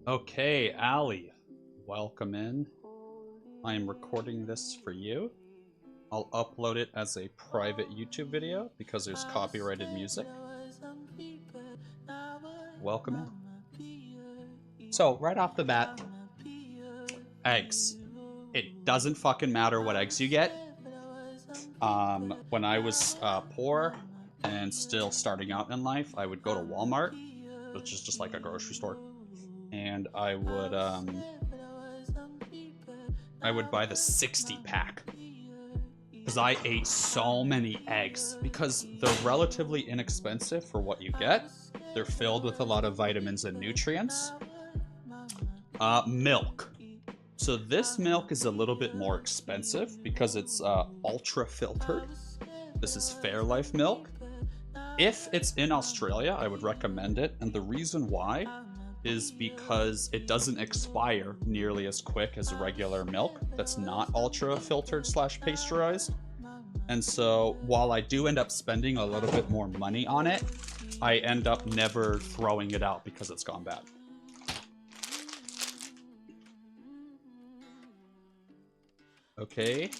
Okay, Ali, welcome in. I am recording this for you. I'll upload it as a private YouTube video because there's copyrighted music. Welcome in. So, right off the bat, eggs. It doesn't fucking matter what eggs you get. When I was poor and still starting out in life, I would go to Walmart, which is just like a grocery store, and I would buy the 60 pack because I ate so many eggs because they're relatively inexpensive for what you get. They're filled with a lot of vitamins and nutrients. Milk. So this milk is a little bit more expensive because it's ultra filtered. This is Fairlife milk. If it's in Australia, I would recommend it, and the reason why is because it doesn't expire nearly as quick as regular milk that's not ultra filtered / pasteurized. And so while I do end up spending a little bit more money on it, I end up never throwing it out because it's gone bad. Okay.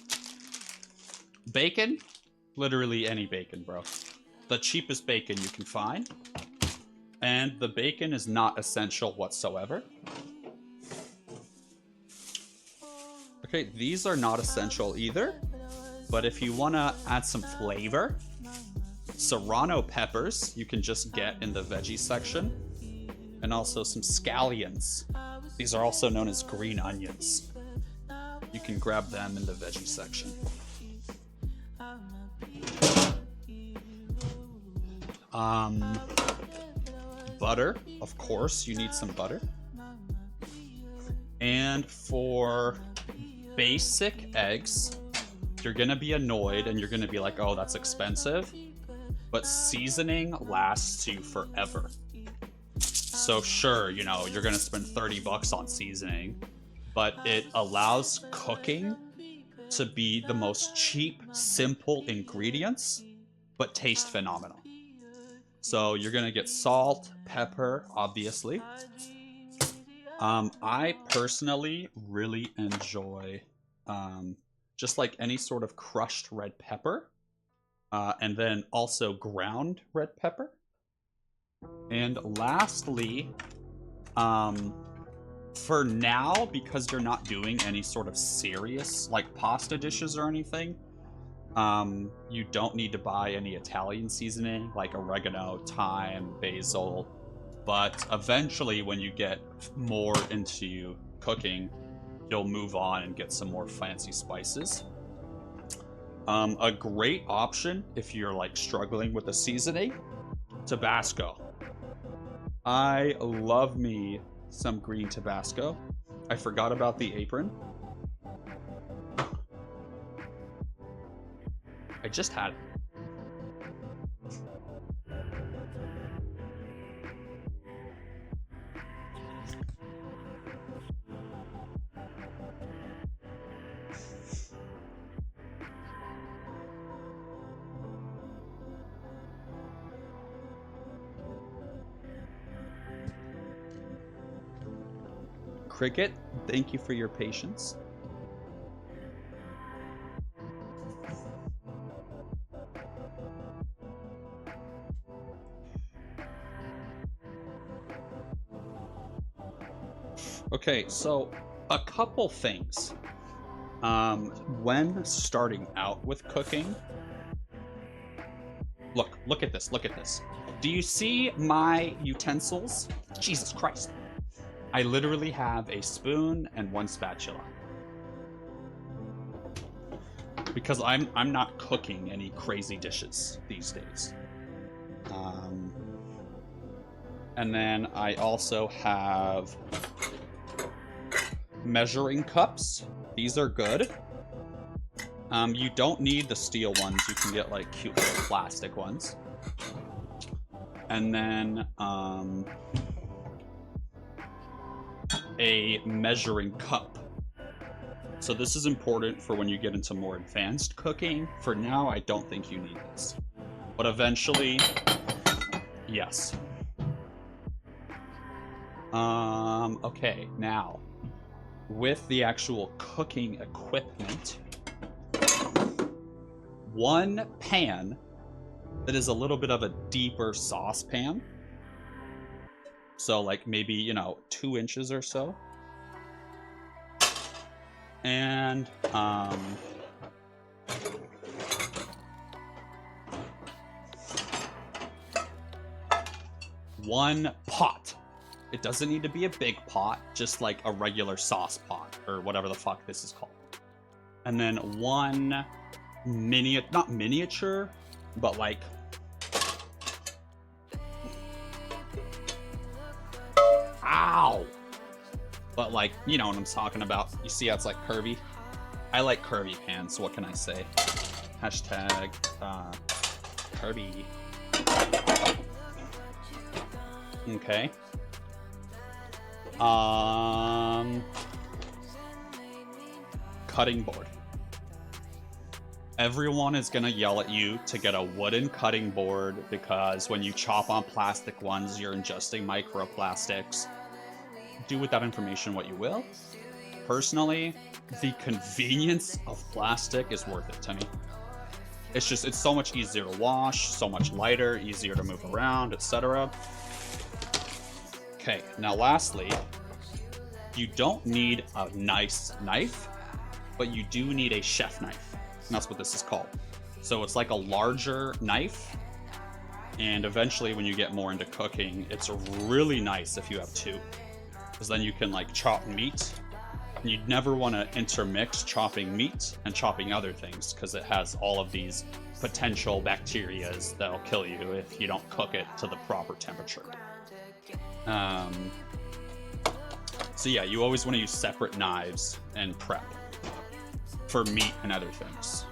Bacon? Literally any bacon, bro. The cheapest bacon you can find. And the bacon is not essential whatsoever. Okay, these are not essential either. But if you want to add some flavor, serrano peppers you can just get in the veggie section. And also some scallions. These are also known as green onions. You can grab them in the veggie section. Butter, of course, you need some butter. And for basic eggs, you're gonna be annoyed and you're gonna be like, oh, that's expensive. But seasoning lasts you forever. So sure, you know, you're gonna spend 30 bucks on seasoning, but it allows cooking to be the most cheap, simple ingredients, but taste phenomenal. So you're gonna get salt, pepper, obviously. I personally really enjoy just like any sort of crushed red pepper, and then also ground red pepper. And lastly, for now, because you're not doing any sort of serious like pasta dishes or anything, you don't need to buy any Italian seasoning like oregano, thyme, basil. But eventually, when you get more into cooking, you'll move on and get some more fancy spices. A great option if you're like struggling with the seasoning, Tabasco. I love me some green Tabasco. I forgot about the apron. I just had it. Cricket, thank you for your patience. Okay, so a couple things. When starting out with cooking, look at this, look at this. Do you see my utensils? Jesus Christ. I literally have a spoon and one spatula. Because I'm not cooking any crazy dishes these days. And then I also have measuring cups. These are good. You don't need the steel ones. You can get like cute little plastic ones. And then a measuring cup. So this is important for when you get into more advanced cooking. For now, I don't think you need this. But eventually, yes. Okay, now, with the actual cooking equipment, one pan that is a little bit of a deeper saucepan, so like maybe, you know, 2 inches or so, and one pot. It doesn't need to be a big pot, just like a regular sauce pot or whatever the fuck this is called. And then one not miniature, but like ow. But like, you know what I'm talking about. You see how it's like curvy? I like curvy pans, so what can I say? Hashtag curvy. Okay. Cutting board. Everyone is gonna yell at you to get a wooden cutting board because when you chop on plastic ones, you're ingesting microplastics. Do with that information what you will. Personally, the convenience of plastic is worth it to me. It's so much easier to wash, so much lighter, easier to move around, etc. Okay, now lastly, you don't need a nice knife, but you do need a chef knife. And that's what this is called. So it's like a larger knife, and eventually when you get more into cooking, it's really nice if you have 2. Because then you can like chop meat. And you'd never want to intermix chopping meat and chopping other things because it has all of these potential bacterias that'll kill you if you don't cook it to the proper temperature. So yeah, you always want to use separate knives and prep for meat and other things.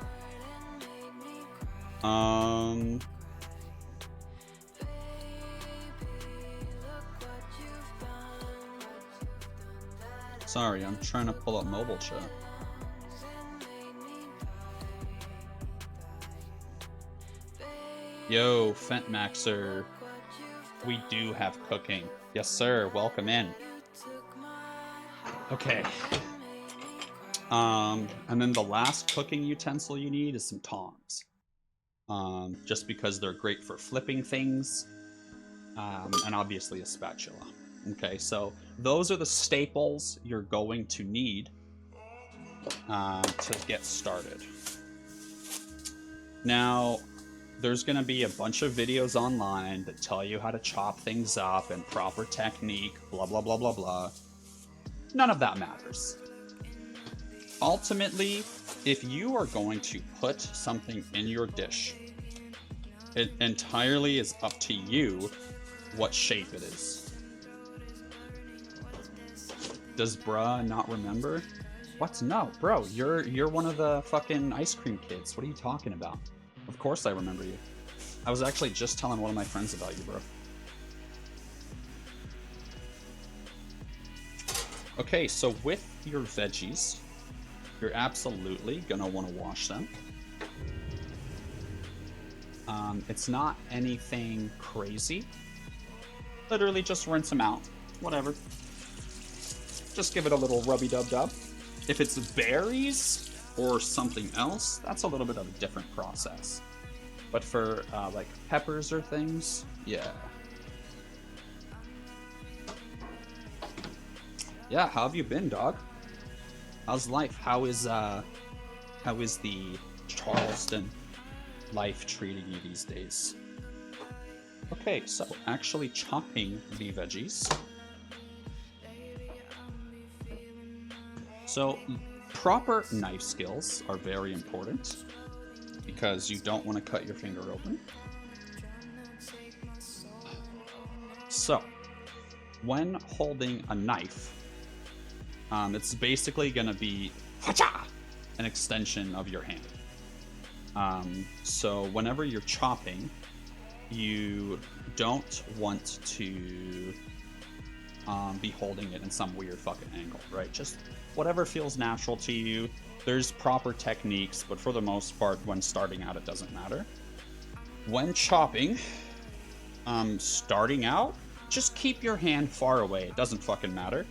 Sorry, I'm trying to pull up mobile chat. Yo, Fentmaxer. We do have cooking. Yes, sir. Welcome in. Okay. And then the last cooking utensil you need is some tongs. Just because they're great for flipping things. And obviously a spatula. Okay, so those are the staples you're going to need to get started. Now, there's going to be a bunch of videos online that tell you how to chop things up and proper technique, blah, blah, blah, blah, blah. None of that matters. Ultimately, if you are going to put something in your dish, it entirely is up to you what shape it is. Does bruh not remember? What? No, bro, you're one of the fucking ice cream kids. What are you talking about? Of course I remember you. I was actually just telling one of my friends about you, bro. Okay, so with your veggies, you're absolutely gonna want to wash them. It's not anything crazy. Literally just rinse them out. Whatever. Just give it a little rubby-dub-dub. If it's berries or something else, that's a little bit of a different process. But for like peppers or things, yeah. Yeah, how have you been, dog? How's life? How is the Charleston life treating you these days? Okay, so actually chopping the veggies. So proper knife skills are very important because you don't want to cut your finger open. So when holding a knife, it's basically going to be an extension of your hand. So whenever you're chopping, you don't want to be holding it in some weird fucking angle, right? Just whatever feels natural to you. There's proper techniques, but for the most part, when starting out, it doesn't matter. When chopping, starting out, just keep your hand far away. It doesn't fucking matter.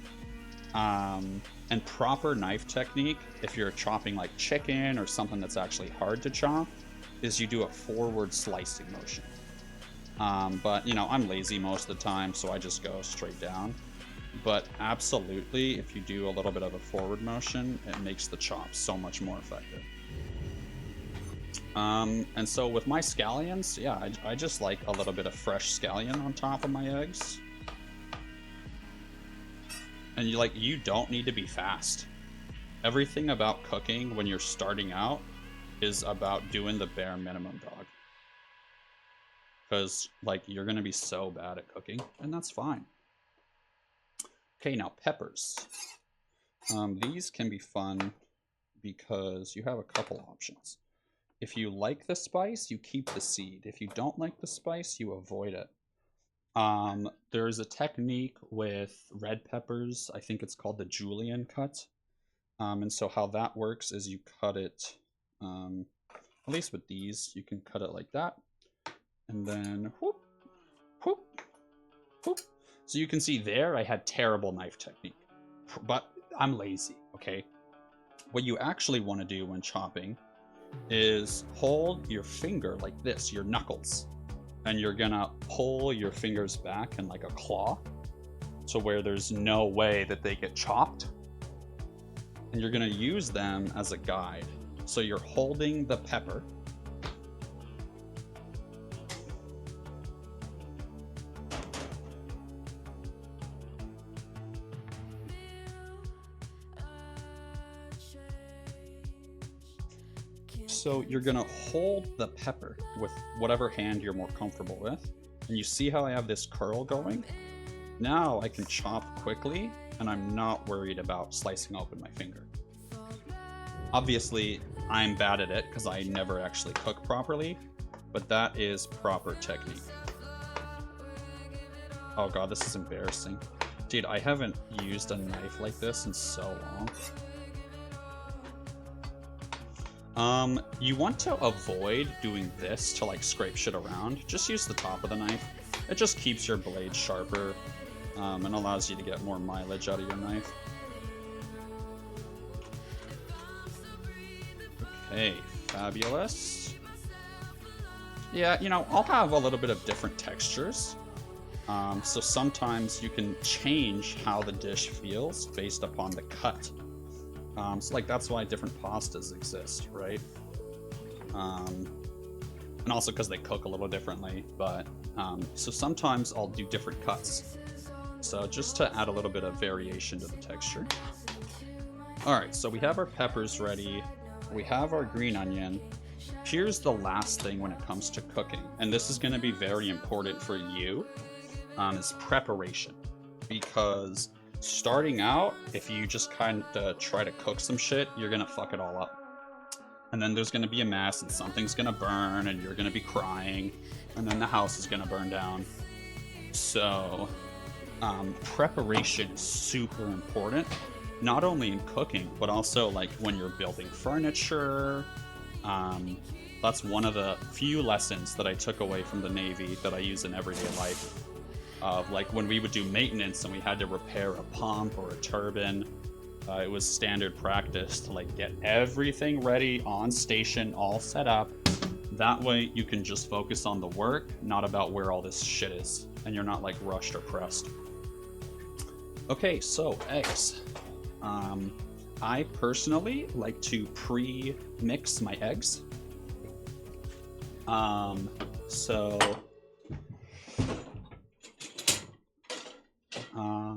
And proper knife technique, if you're chopping like chicken or something that's actually hard to chop, is you do a forward slicing motion. But, you know, I'm lazy most of the time, so I just go straight down. But absolutely, if you do a little bit of a forward motion, it makes the chop so much more effective. And so with my scallions, yeah, I just like a little bit of fresh scallion on top of my eggs. And you don't need to be fast. Everything about cooking when you're starting out is about doing the bare minimum, dog. Because, like, you're going to be so bad at cooking, and that's fine. Okay, now peppers. These can be fun because you have a couple options. If you like the spice, you keep the seed. If you don't like the spice, you avoid it. There's a technique with red peppers. I think it's called the julienne cut. And so how that works is you cut it, at least with these, you can cut it like that. And then whoop, whoop, whoop. So you can see there I had terrible knife technique, but I'm lazy, okay? What you actually want to do when chopping is hold your finger like this, your knuckles, and you're gonna pull your fingers back in like a claw to where there's no way that they get chopped. And you're gonna use them as a guide. So you're holding the pepper. So you're gonna hold the pepper with whatever hand you're more comfortable with. And you see how I have this curl going? Now I can chop quickly and I'm not worried about slicing open my finger. Obviously, I'm bad at it because I never actually cook properly, but that is proper technique. Oh god, this is embarrassing. Dude, I haven't used a knife like this in so long. You want to avoid doing this to like scrape shit around. Just use the top of the knife. It just keeps your blade sharper and allows you to get more mileage out of your knife. Okay, fabulous. Yeah, you know, I'll have a little bit of different textures. So sometimes you can change how the dish feels based upon the cut. So like that's why different pastas exist, right? And also because they cook a little differently, but so sometimes I'll do different cuts. So just to add a little bit of variation to the texture. Alright, so we have our peppers ready. We have our green onion. Here's the last thing when it comes to cooking, and this is going to be very important for you, is preparation. Because starting out, if you just kind of try to cook some shit, you're going to fuck it all up. And then there's going to be a mess, and something's going to burn, and you're going to be crying, and then the house is going to burn down. So, preparation is super important, not only in cooking, but also like when you're building furniture. That's one of the few lessons that I took away from the Navy that I use in everyday life. Like when we would do maintenance and we had to repair a pump or a turbine, it was standard practice to like get everything ready on station, all set up. That way you can just focus on the work, not about where all this shit is, and you're not like rushed or pressed. Okay, so eggs. I personally like to pre-mix my eggs.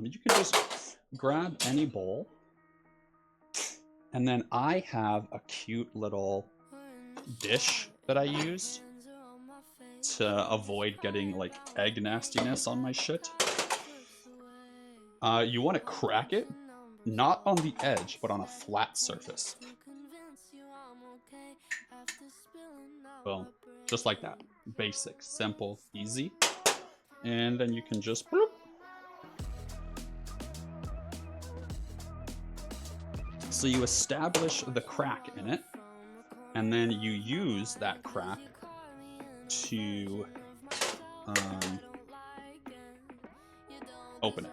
You can just grab any bowl, and then I have a cute little dish that I use to avoid getting like egg nastiness on my shit. You want to crack it, not on the edge, but on a flat surface. Boom. Just like that. Basic, simple, easy. And then you can just bloop. So you establish the crack in it, and then you use that crack to Open it.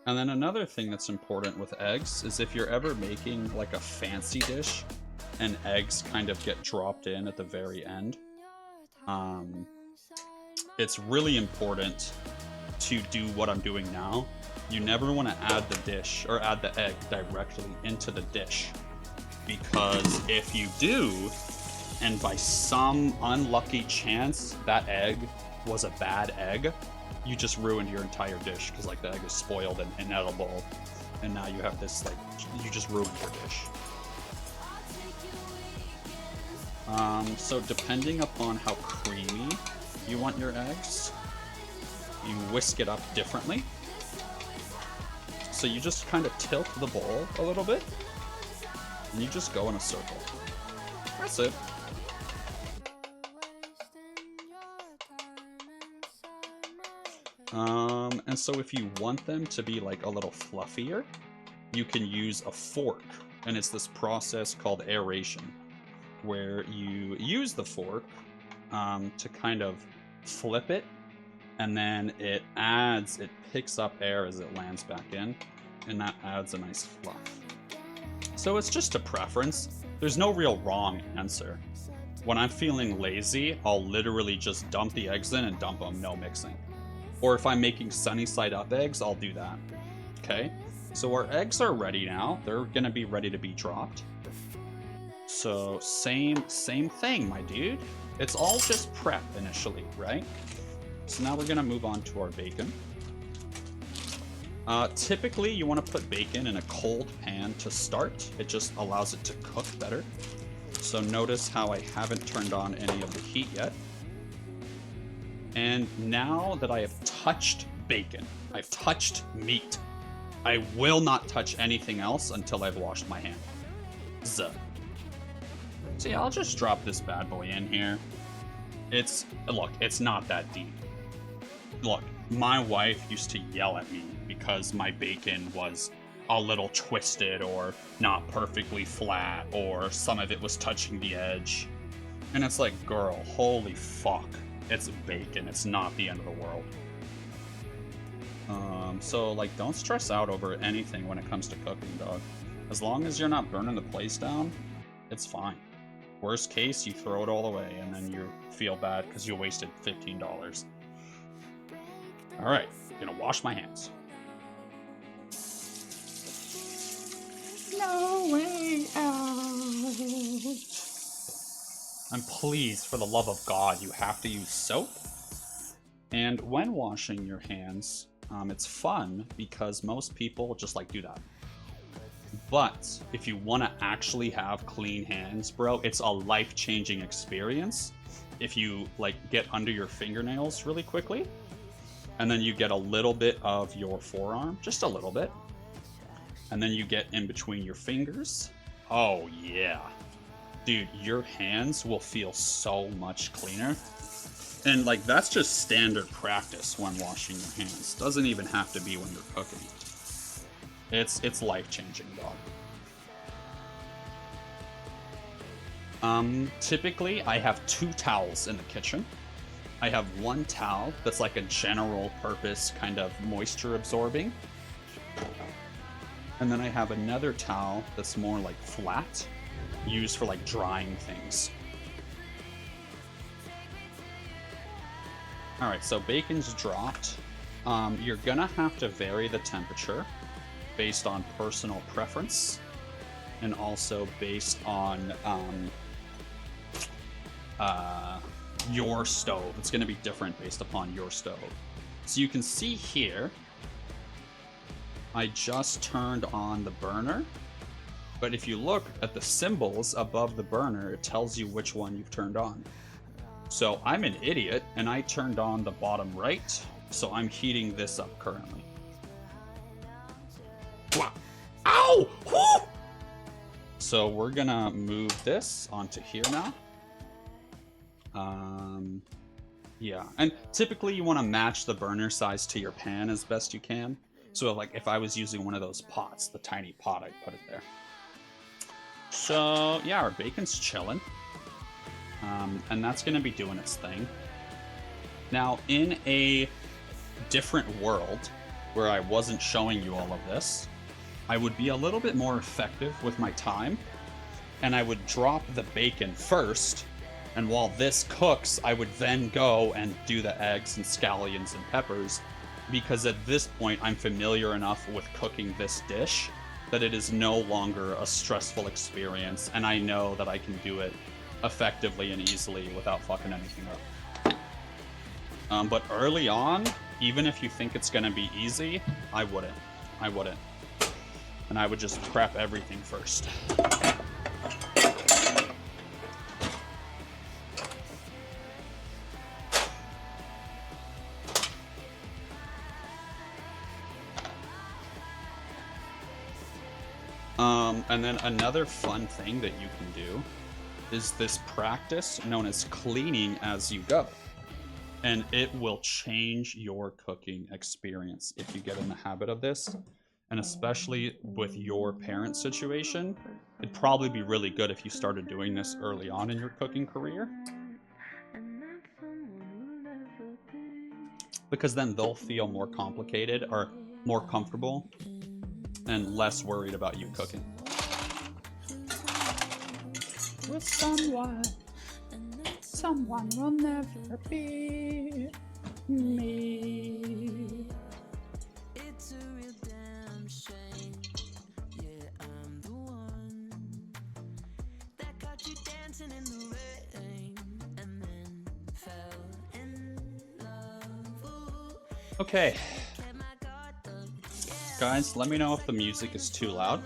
And then another thing that's important with eggs is if you're ever making like a fancy dish and eggs kind of get dropped in at the very end, it's really important to do what I'm doing now. You never want to add the dish or add the egg directly into the dish, because if you do, and by some unlucky chance that egg was a bad egg, you just ruined your entire dish, because like the egg is spoiled and inedible, and now you have this, like, you just ruined your dish. So depending upon how creamy you want your eggs, you whisk it up differently. So you just kind of tilt the bowl a little bit, and you just go in a circle. That's it. And so if you want them to be like a little fluffier, you can use a fork, and it's this process called aeration, where you use the fork to kind of flip it, and then it picks up air as it lands back in, and that adds a nice fluff. So it's just a preference. There's no real wrong answer. When I'm feeling lazy, I'll literally just dump the eggs in and dump them, no mixing. Or if I'm making sunny side up eggs, I'll do that. Okay, so our eggs are ready now. They're gonna be ready to be dropped. So same thing, my dude. It's all just prep initially, right? So now we're gonna move on to our bacon. Typically you want to put bacon in a cold pan to start. It just allows it to cook better. So notice how I haven't turned on any of the heat yet. And now that I have touched bacon, I've touched meat, I will not touch anything else until I've washed my hands. So yeah, I'll just drop this bad boy in here. Look, it's not that deep. Look, my wife used to yell at me because my bacon was a little twisted or not perfectly flat, or some of it was touching the edge. And it's like, girl, holy fuck. It's bacon. It's not the end of the world. So, like, don't stress out over anything when it comes to cooking, dog. As long as you're not burning the place down, it's fine. Worst case, you throw it all away, and then you feel bad because you wasted $15. Alright, gonna wash my hands. No way out. And please, for the love of God, you have to use soap. And when washing your hands, it's fun because most people just like do that. But if you want to actually have clean hands, bro, it's a life-changing experience. If you like get under your fingernails really quickly, and then you get a little bit of your forearm, just a little bit, and then you get in between your fingers. Oh yeah. Dude, your hands will feel so much cleaner. And like, that's just standard practice when washing your hands. Doesn't even have to be when you're cooking. It's life-changing, dog. Typically, I have 2 towels in the kitchen. I have one towel that's like a general purpose kind of moisture absorbing. And then I have another towel that's more like flat, used for like drying things. Alright, so bacon's dropped. You're gonna have to vary the temperature based on personal preference, and also based on your stove. It's gonna be different based upon your stove. So you can see here, I just turned on the burner, but if you look at the symbols above the burner, it tells you which one you've turned on. So I'm an idiot, and I turned on the bottom right, so I'm heating this up currently. Wow. Ow! Woo! So we're gonna move this onto here now. Yeah, and typically you want to match the burner size to your pan as best you can. So like if I was using one of those pots, the tiny pot, I'd put it there. So, yeah, our bacon's chilling. And that's going to be doing its thing. Now, in a different world, where I wasn't showing you all of this, I would be a little bit more effective with my time, and I would drop the bacon first, and while this cooks, I would then go and do the eggs and scallions and peppers, because at this point, I'm familiar enough with cooking this dish that it is no longer a stressful experience, and I know that I can do it effectively and easily without fucking anything up. But early on, even if you think it's gonna be easy, I wouldn't. And I would just prep everything first. And then another fun thing that you can do is this practice known as cleaning as you go. And it will change your cooking experience if you get in the habit of this. And especially with your parent situation, it'd probably be really good if you started doing this early on in your cooking career. Because then they'll feel more complicated or more comfortable and less worried about you cooking. With someone will never be me. It's a real damn shame. Yeah, I'm the one that caught you dancing in the rain and then fell in love. Ooh. Okay. Guys, let me know if the music is too loud.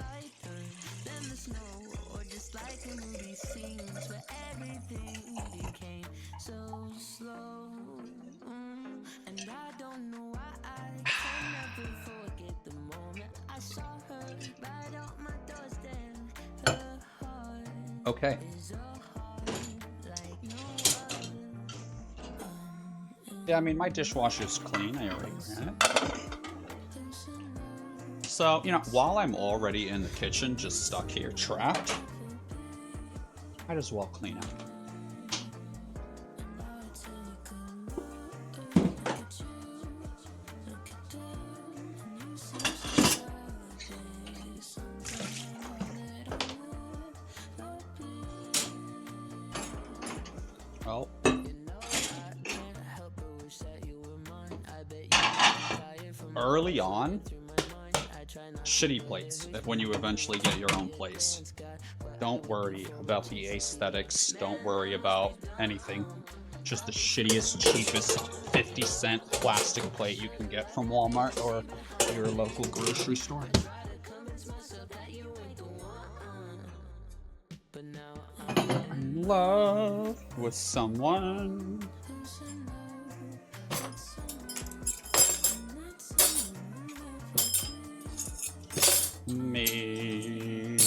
Okay. Yeah, I mean, my dishwasher's clean. I already ran it. So, you know, while I'm already in the kitchen, just stuck here, trapped, might as well clean up. Well, early on, shitty plates when you eventually get your own place. Don't worry about the aesthetics. Don't worry about anything. Just the shittiest, cheapest 50-cent plastic plate you can get from Walmart or your local grocery store. I'm in love with someone. Me.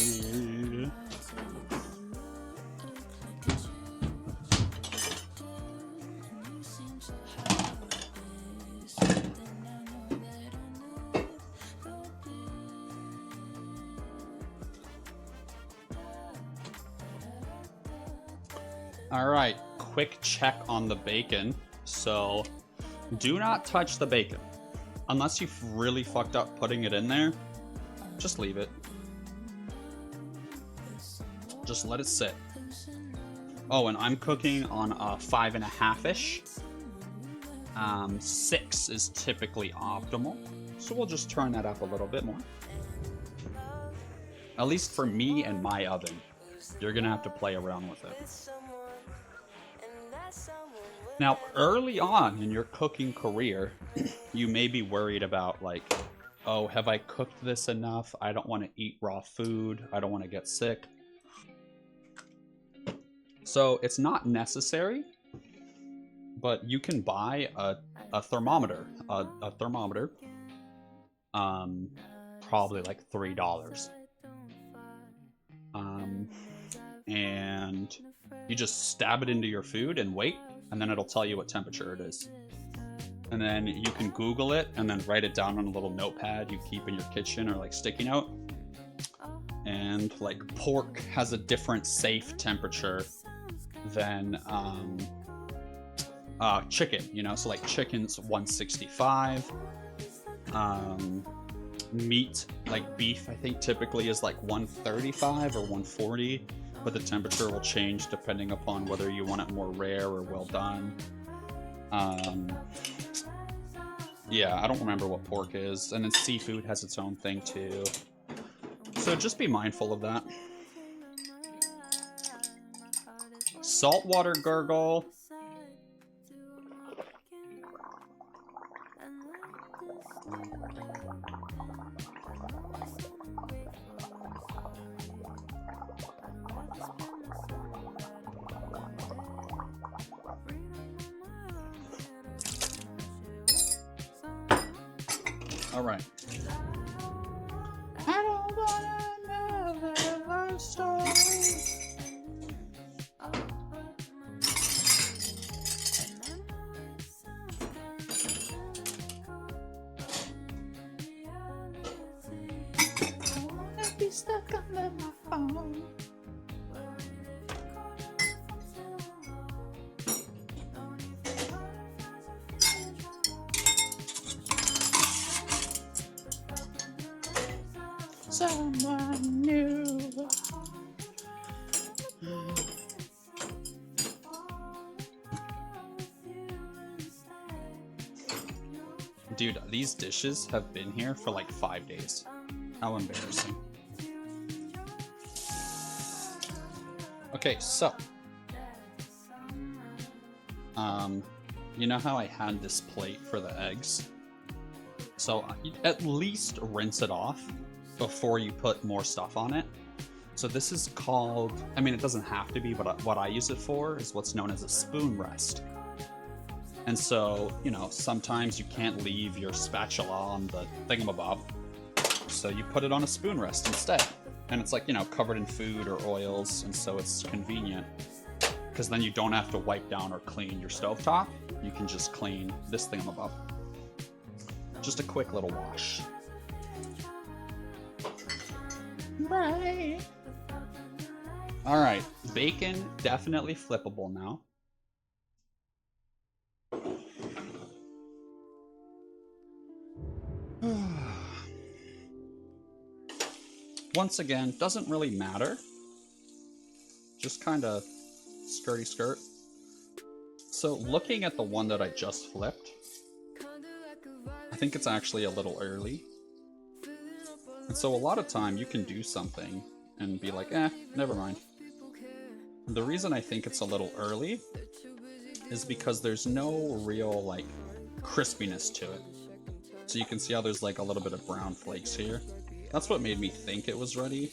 All right, quick check on the bacon. So do not touch the bacon unless you've really fucked up putting it in there. Just leave it. Just let it sit. Oh, and I'm cooking on a 5.5-ish. 6 is typically optimal, so we'll just turn that up a little bit more. At least for me and my oven. You're gonna have to play around with it. Now, early on in your cooking career, you may be worried about, like, oh, have I cooked this enough? I don't want to eat raw food. I don't want to get sick. So it's not necessary, but you can buy a thermometer. A thermometer. Probably like $3. And you just stab it into your food and wait, and then it'll tell you what temperature it is. And then you can Google it and then write it down on a little notepad you keep in your kitchen or like sticky note. And like pork has a different safe temperature than chicken, you know, so like chicken's 165. Meat, like beef, I think typically is like 135 or 140, but the temperature will change depending upon whether you want it more rare or well done. Yeah, I don't remember what pork is, and then seafood has its own thing too. So just be mindful of that. Saltwater gurgle. All right. I don't want another love story. I'd be stuck under my phone. Someone new. Dude, these dishes have been here for like 5 days. How embarrassing. Okay, so you know how I had this plate for the eggs? So at least rinse it off before you put more stuff on it. So this is called, I mean, it doesn't have to be, but what I use it for is what's known as a spoon rest. And so, you know, sometimes you can't leave your spatula on the thingamabob, so you put it on a spoon rest instead. And it's like, you know, covered in food or oils, and so it's convenient. Because then you don't have to wipe down or clean your stovetop. You can just clean this thingamabob. Just a quick little wash. Right. Alright, bacon, definitely flippable now. Once again, doesn't really matter. Just kind of skirty skirt. So looking at the one that I just flipped, I think it's actually a little early. And so a lot of time you can do something and be like, never mind. And the reason I think it's a little early is because there's no real like crispiness to it. So you can see how there's like a little bit of brown flakes here. That's what made me think it was ready,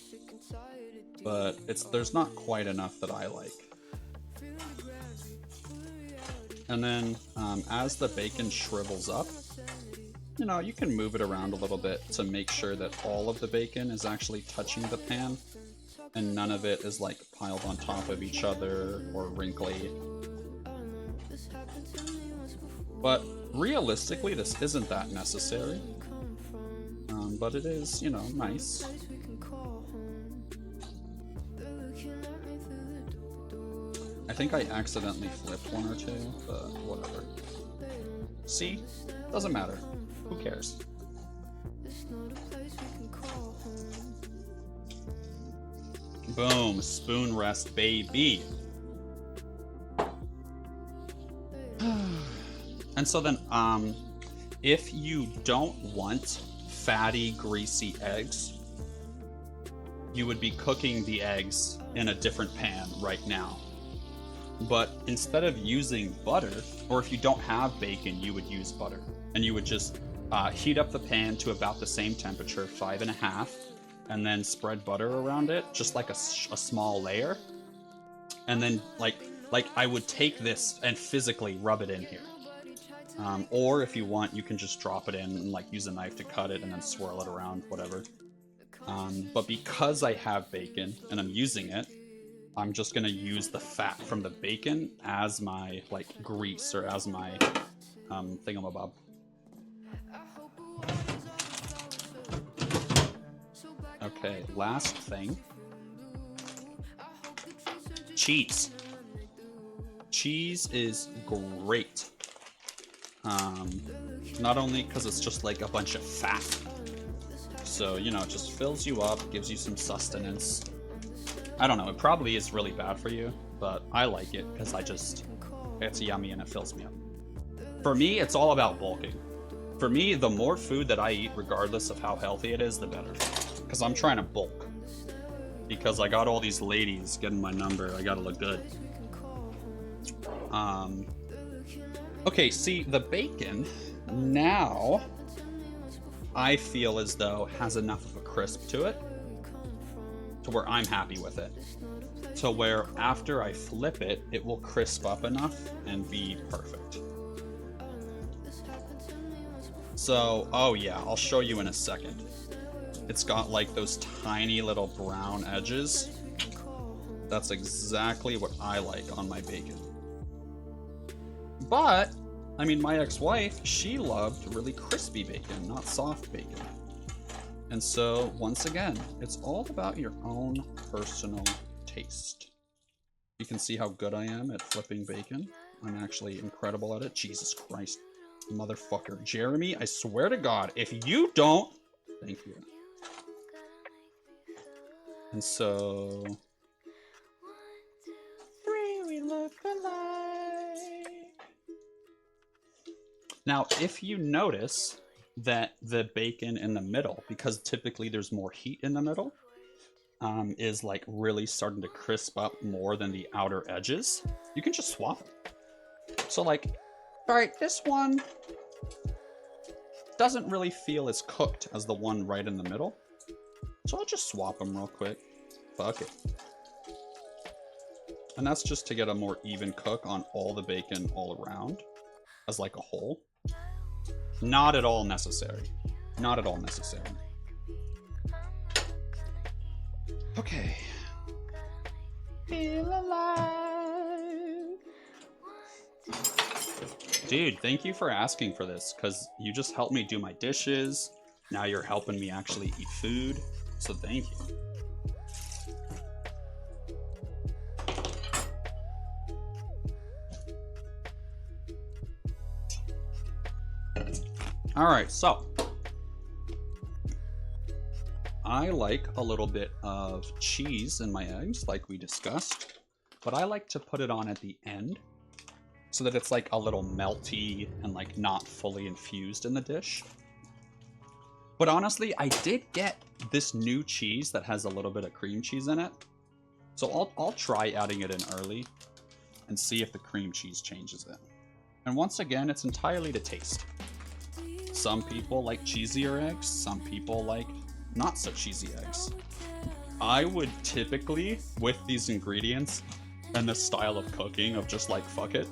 but there's not quite enough that I like. And then as the bacon shrivels up, you know, you can move it around a little bit to make sure that all of the bacon is actually touching the pan and none of it is like piled on top of each other or wrinkly. But realistically, this isn't that necessary. But it is, you know, nice. I think I accidentally flipped one or two, but whatever. See? Doesn't matter. Who cares? Boom, spoon rest, baby. And so then, if you don't want fatty, greasy eggs, you would be cooking the eggs in a different pan right now. But instead of using butter, or if you don't have bacon, you would use butter. And you would just heat up the pan to about the same temperature, 5.5, and then spread butter around it, just like a small layer. And then like I would take this and physically rub it in here. Or if you want, you can just drop it in and like use a knife to cut it and then swirl it around, whatever. But because I have bacon and I'm using it, I'm just gonna use the fat from the bacon as my like grease or as my thingamabob. Okay, last thing. Cheese. Cheese is great. Not only because it's just like a bunch of fat. So, you know, it just fills you up, gives you some sustenance. I don't know, it probably is really bad for you, but I like it because it's yummy and it fills me up. For me, it's all about bulking. For me, the more food that I eat, regardless of how healthy it is, the better. Because I'm trying to bulk. Because I got all these ladies getting my number, I gotta look good. Okay, see, the bacon now I feel as though has enough of a crisp to it to where I'm happy with it. To where after I flip it, it will crisp up enough and be perfect. So, oh yeah, I'll show you in a second. It's got like those tiny little brown edges. That's exactly what I like on my bacon. But, I mean, my ex-wife, she loved really crispy bacon, not soft bacon. And so, once again, it's all about your own personal taste. You can see how good I am at flipping bacon. I'm actually incredible at it. Jesus Christ. Motherfucker. Jeremy, I swear to God, if you don't... Thank you. And so... we look alike. Now, if you notice that the bacon in the middle, because typically there's more heat in the middle, is like really starting to crisp up more than the outer edges, you can just swap it. So like, all right, this one doesn't really feel as cooked as the one right in the middle. So I'll just swap them real quick. Fuck it. And that's just to get a more even cook on all the bacon all around as like a whole. Not at all necessary. Not at all necessary. Okay. Feel alive. Dude, thank you for asking for this, because you just helped me do my dishes. Now you're helping me actually eat food. So thank you. Alright, so I like a little bit of cheese in my eggs, like we discussed, but I like to put it on at the end so that it's like a little melty and like not fully infused in the dish. But honestly, I did get this new cheese that has a little bit of cream cheese in it. So I'll try adding it in early and see if the cream cheese changes it. And once again, it's entirely to taste. Some people like cheesier eggs, some people like not so cheesy eggs. I would typically, with these ingredients and this style of cooking of just like fuck it,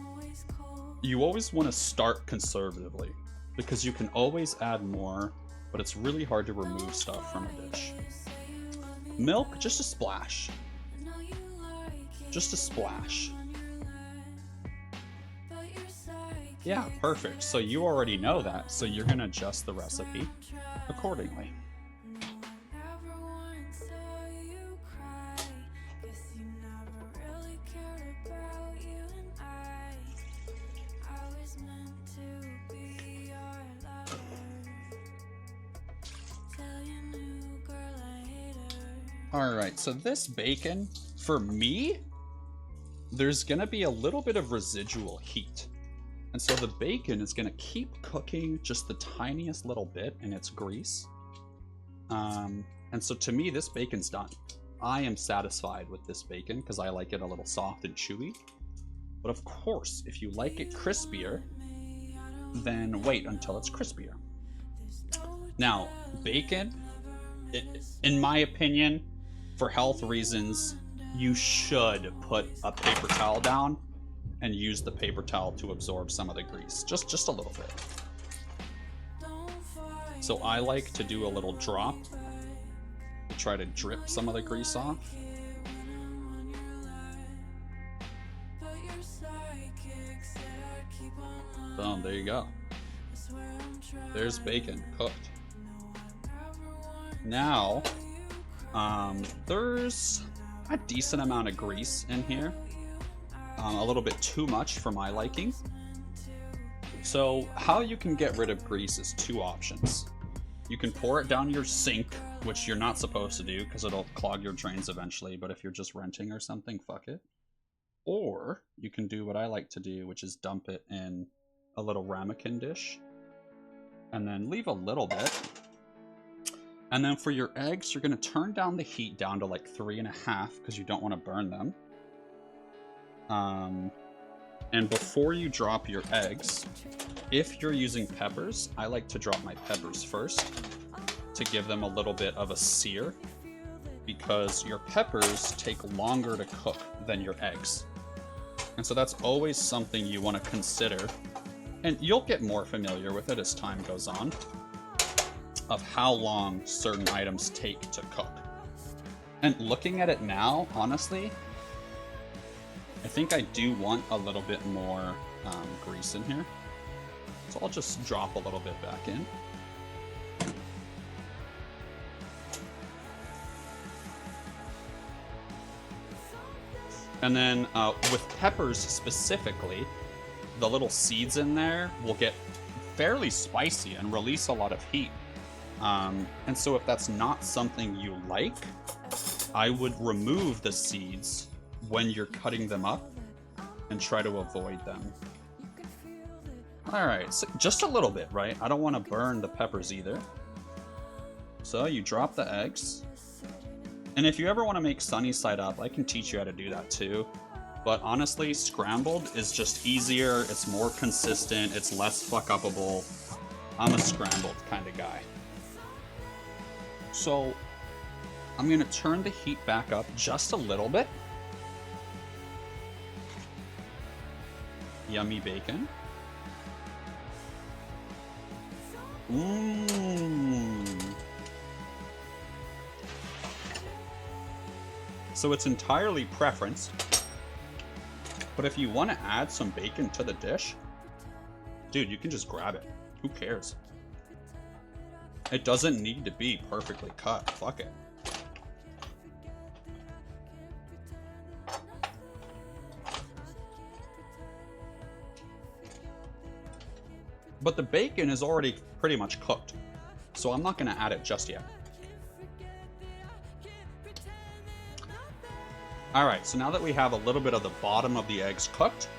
you always want to start conservatively because you can always add more, but it's really hard to remove stuff from a dish. Milk, just a splash. Just a splash. Yeah, perfect. So you already know that, so you're gonna adjust the recipe accordingly. Alright, so this bacon, for me, there's gonna be a little bit of residual heat. And so the bacon is going to keep cooking just the tiniest little bit in its grease. And so to me, this bacon's done. I am satisfied with this bacon because I like it a little soft and chewy. But of course, if you like it crispier, then wait until it's crispier. Now, bacon, in my opinion, for health reasons, you should put a paper towel down and use the paper towel to absorb some of the grease, just a little bit. So I like to do a little drop to try to drip some of the grease off. Boom, there you go. There's bacon cooked. Now There's a decent amount of grease in here. A little bit too much for my liking. So how you can get rid of grease is two options. You can pour it down your sink, which you're not supposed to do because it'll clog your drains eventually, but if you're just renting or something, fuck it. Or you can do what I like to do, which is dump it in a little ramekin dish and then leave a little bit. And then for your eggs, you're going to turn down the heat down to like 3.5 because you don't want to burn them. And before you drop your eggs, if you're using peppers, I like to drop my peppers first to give them a little bit of a sear because your peppers take longer to cook than your eggs. And so that's always something you want to consider. And you'll get more familiar with it as time goes on, of how long certain items take to cook. And looking at it now, honestly, I think I do want a little bit more grease in here. So I'll just drop a little bit back in. And then with peppers specifically, the little seeds in there will get fairly spicy and release a lot of heat. And so if that's not something you like, I would remove the seeds when you're cutting them up and try to avoid them. Alright, so just a little bit, right? I don't want to burn the peppers either. So you drop the eggs. And if you ever want to make sunny side up, I can teach you how to do that too. But honestly, scrambled is just easier, it's more consistent, it's less fuck-upable. I'm a scrambled kind of guy. So I'm going to turn the heat back up just a little bit. Yummy bacon. Mmm. So it's entirely preference, but if you want to add some bacon to the dish, dude, you can just grab it. Who cares? It doesn't need to be perfectly cut. Fuck it. But the bacon is already pretty much cooked, so I'm not going to add it just yet. Alright, so now that we have a little bit of the bottom of the eggs cooked,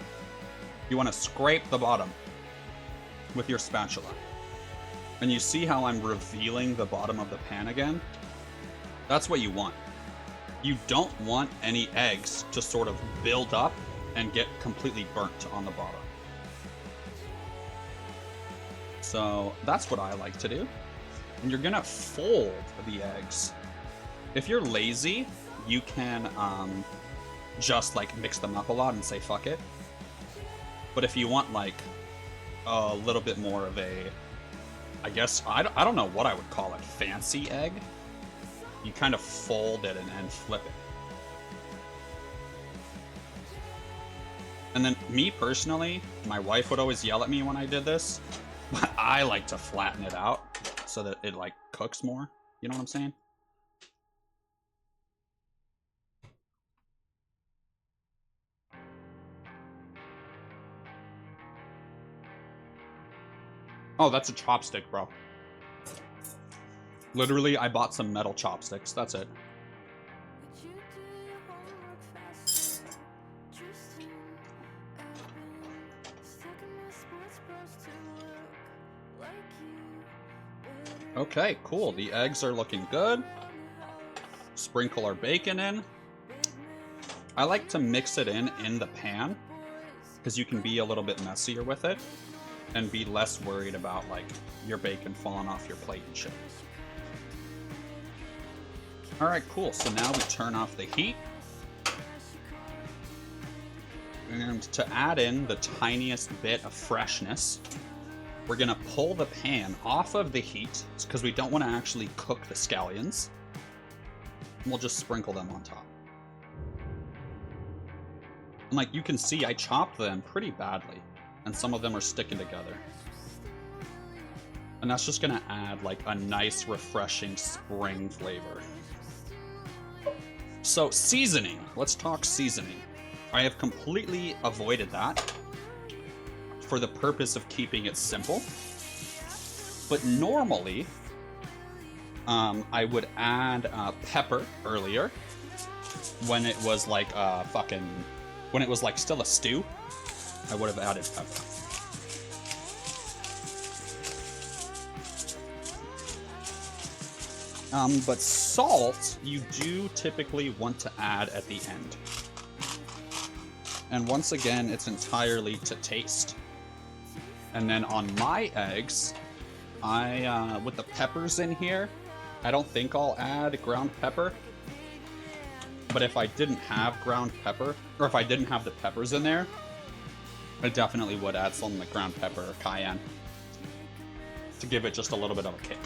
you want to scrape the bottom with your spatula. And you see how I'm revealing the bottom of the pan again? That's what you want. You don't want any eggs to sort of build up and get completely burnt on the bottom. So that's what I like to do. And you're gonna fold the eggs. If you're lazy, you can just like mix them up a lot and say fuck it. But if you want like a little bit more of a, I guess, I don't know what I would call it, fancy egg, you kind of fold it and flip it. And then me personally, my wife would always yell at me when I did this, but I like to flatten it out so that it like cooks more. You know what I'm saying? Oh, that's a chopstick, bro. Literally, I bought some metal chopsticks. That's it. Okay, cool. The eggs are looking good. Sprinkle our bacon in. I like to mix it in the pan because you can be a little bit messier with it and be less worried about like your bacon falling off your plate and shit. All right, cool. So now we turn off the heat. And to add in the tiniest bit of freshness, we're gonna pull the pan off of the heat because we don't want to actually cook the scallions. We'll just sprinkle them on top. And like you can see, I chopped them pretty badly, and some of them are sticking together. And that's just gonna add like a nice, refreshing spring flavor. So seasoning, let's talk seasoning. I have completely avoided that for the purpose of keeping it simple. But normally, I would add pepper earlier when it was like when it was like still a stew. I would have added pepper. But salt, you do typically want to add at the end. And once again, it's entirely to taste. And then on my eggs, with the peppers in here, I don't think I'll add ground pepper. But if I didn't have ground pepper, or if I didn't have the peppers in there, I definitely would add some like ground pepper or cayenne to give it just a little bit of a kick.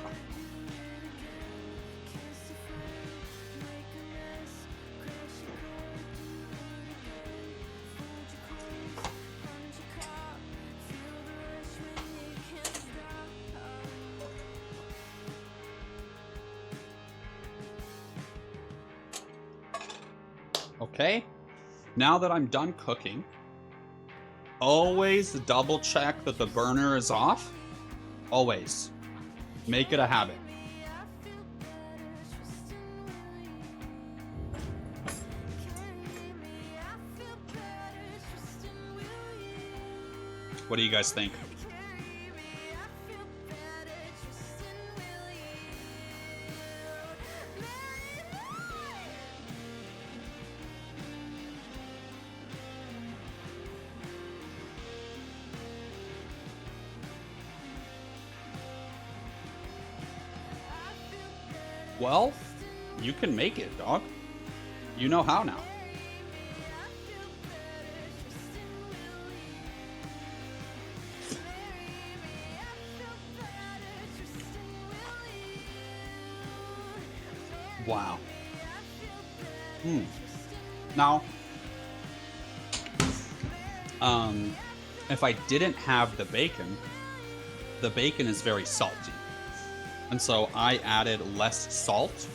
Okay, now that I'm done cooking, always double check that the burner is off. Always. Make it a habit. What do you guys think? Well, you can make it, dog. You know how now. Wow. Now, if I didn't have the bacon is very salty. And so I added less salt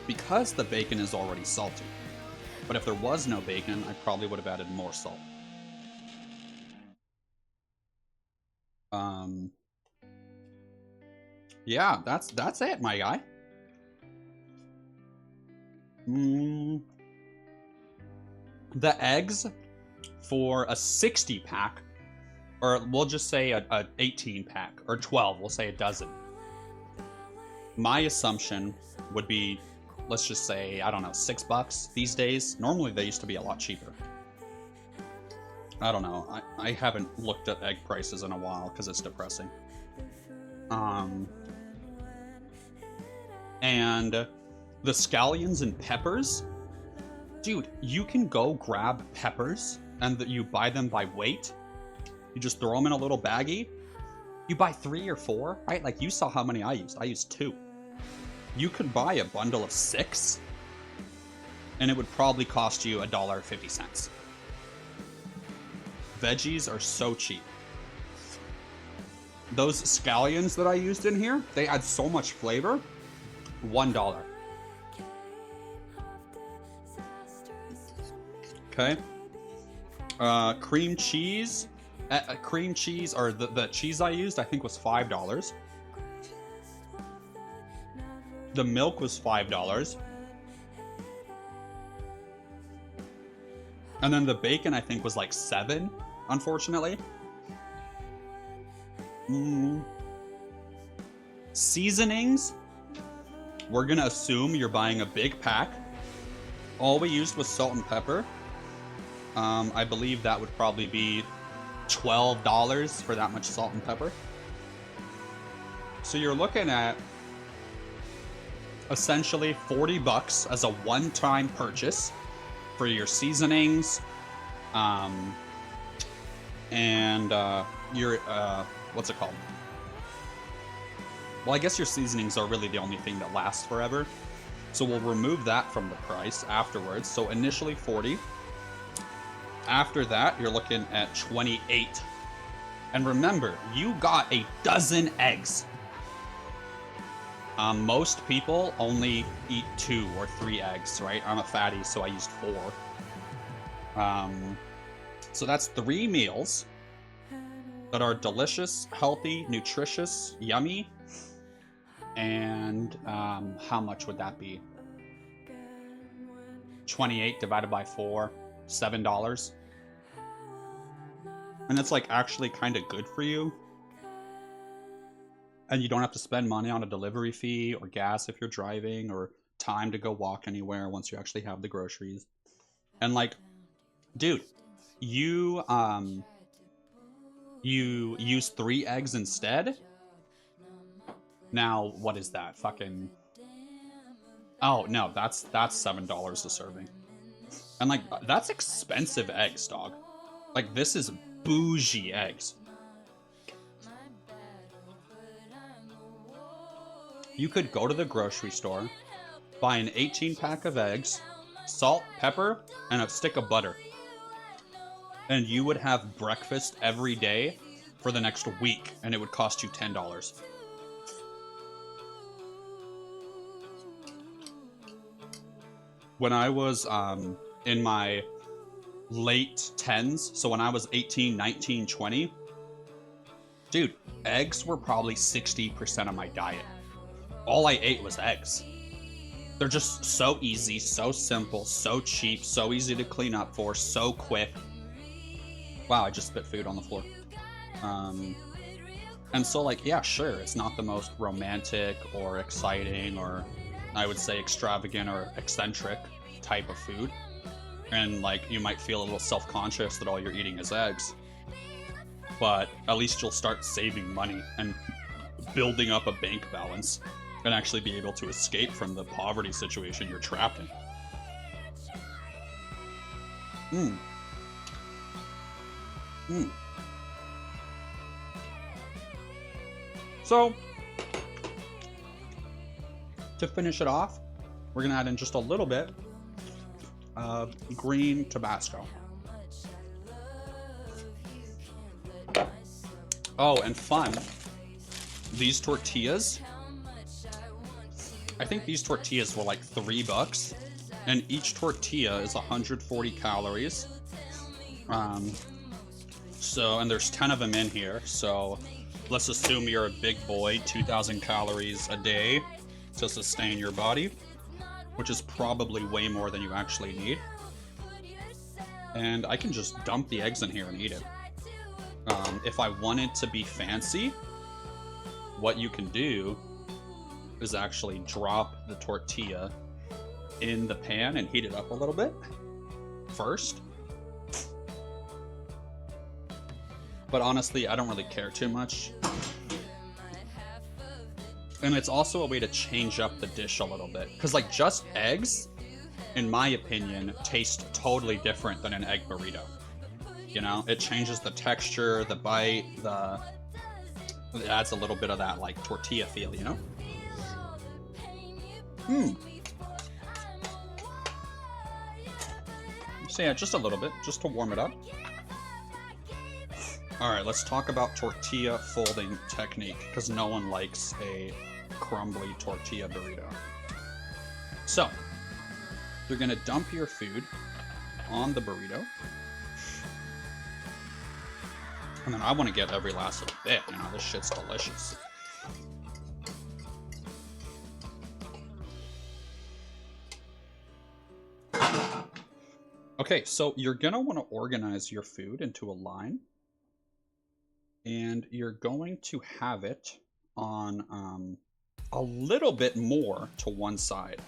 because the bacon is already salty. But if there was no bacon, I probably would have added more salt. Yeah, that's it, my guy. The eggs for a 60 pack, or we'll just say a 18 pack, or 12, we'll say a dozen. My assumption would be, let's just say, I don't know, $6 these days. Normally they used to be a lot cheaper. I don't know. I haven't looked at egg prices in a while because it's depressing. And the scallions and peppers, dude, you can go grab peppers and you buy them by weight. You just throw them in a little baggie. You buy 3 or 4, right? Like you saw how many I used. I used 2. You could buy a bundle of 6 and it would probably cost you $1.50. Veggies are so cheap. Those scallions that I used in here, they add so much flavor. $1. Okay. Cream cheese. Cream cheese, or the cheese I used, I think was $5. The milk was $5. And then the bacon, I think, was like $7, unfortunately. Seasonings, we're gonna assume you're buying a big pack. All we used was salt and pepper. I believe that would probably be $12 for that much salt and pepper. So you're looking at essentially $40 as a one-time purchase for your seasonings, and your what's it called? Well, I guess your seasonings are really the only thing that lasts forever. So we'll remove that from the price afterwards. So initially 40. After that, you're looking at 28. And remember, you got a dozen eggs. Most people only eat 2 or 3 eggs, right? I'm a fatty, so I used 4. So that's 3 meals that are delicious, healthy, nutritious, yummy. And how much would that be? 28 divided by 4, $7. And it's like actually kind of good for you. And you don't have to spend money on a delivery fee or gas if you're driving or time to go walk anywhere once you actually have the groceries. And like, dude, you use 3 eggs instead. Now, what is that? Fucking... Oh, no, that's $7 a serving. And like, that's expensive eggs, dog. Like, this is bougie eggs. You could go to the grocery store, buy an 18-pack of eggs, salt, pepper, and a stick of butter. And you would have breakfast every day for the next week, and it would cost you $10. When I was in my late 10s, so when I was 18, 19, 20, dude, eggs were probably 60% of my diet. All I ate was eggs. They're just so easy, so simple, so cheap, so easy to clean up for, so quick. Wow, I just spit food on the floor. And so, like, yeah, sure, it's not the most romantic or exciting or, I would say, extravagant or eccentric type of food. And, like, you might feel a little self-conscious that all you're eating is eggs. But at least you'll start saving money and building up a bank balance and actually be able to escape from the poverty situation you're trapped in. So, to finish it off, we're gonna add in just a little bit of green Tabasco. Oh, and fun, these tortillas, I think these tortillas were like $3, and each tortilla is 140 calories. And there's 10 of them in here, so let's assume you're a big boy, 2,000 calories a day to sustain your body, which is probably way more than you actually need. And I can just dump the eggs in here and eat it. If I wanted to be fancy, what you can do is actually drop the tortilla in the pan and heat it up a little bit first. But honestly, I don't really care too much. And it's also a way to change up the dish a little bit. Because, like, just eggs, in my opinion, taste totally different than an egg burrito. You know, it changes the texture, the bite, it adds a little bit of that, like, tortilla feel, you know? So yeah, just a little bit, just to warm it up. Alright, let's talk about tortilla folding technique, because no one likes a crumbly tortilla burrito. So, you're going to dump your food on the burrito. And then I want to get every last little bit, you know, this shit's delicious. Okay, so you're going to want to organize your food into a line. And you're going to have it on a little bit more to one side.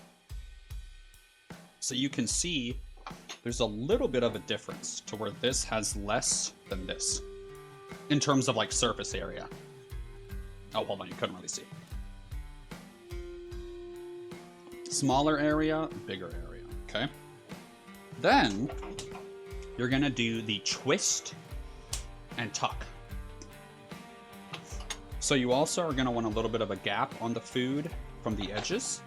So you can see there's a little bit of a difference to where this has less than this in terms of like surface area. Oh, hold on, you couldn't really see. Smaller area, bigger area, okay? Then you're gonna do the twist and tuck. So you also are going to want a little bit of a gap on the food from the edges.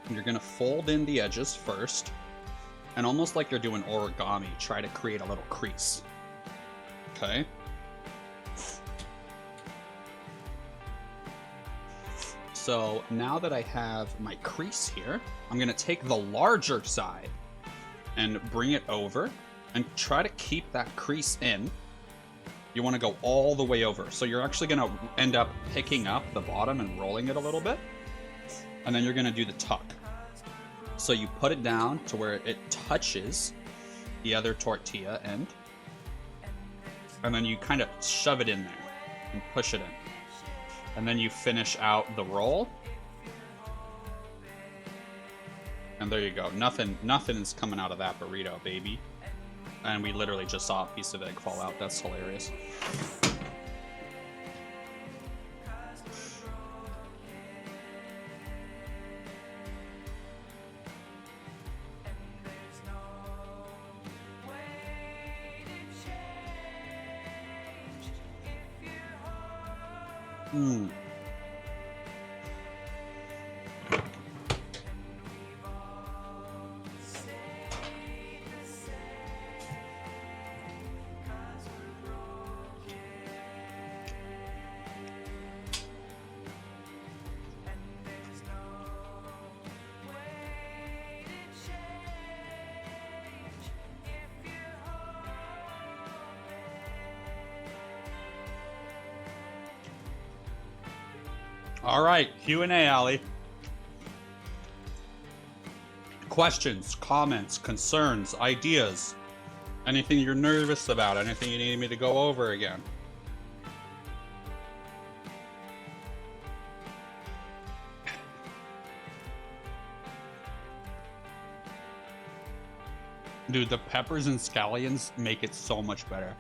And you're going to fold in the edges first. And almost like you're doing origami, try to create a little crease. Okay? So now that I have my crease here, I'm gonna take the larger side and bring it over and try to keep that crease in. You want to go all the way over. So you're actually going to end up picking up the bottom and rolling it a little bit. And then you're going to do the tuck. So you put it down to where it touches the other tortilla end. And then you kind of shove it in there and push it in. And then you finish out the roll. And there you go. Nothing is coming out of that burrito, baby. And we literally just saw a piece of egg fall out. That's hilarious. Mmm. All right, Q&A, Allie. Questions, comments, concerns, ideas. Anything you're nervous about, anything you need me to go over again. Dude, the peppers and scallions make it so much better.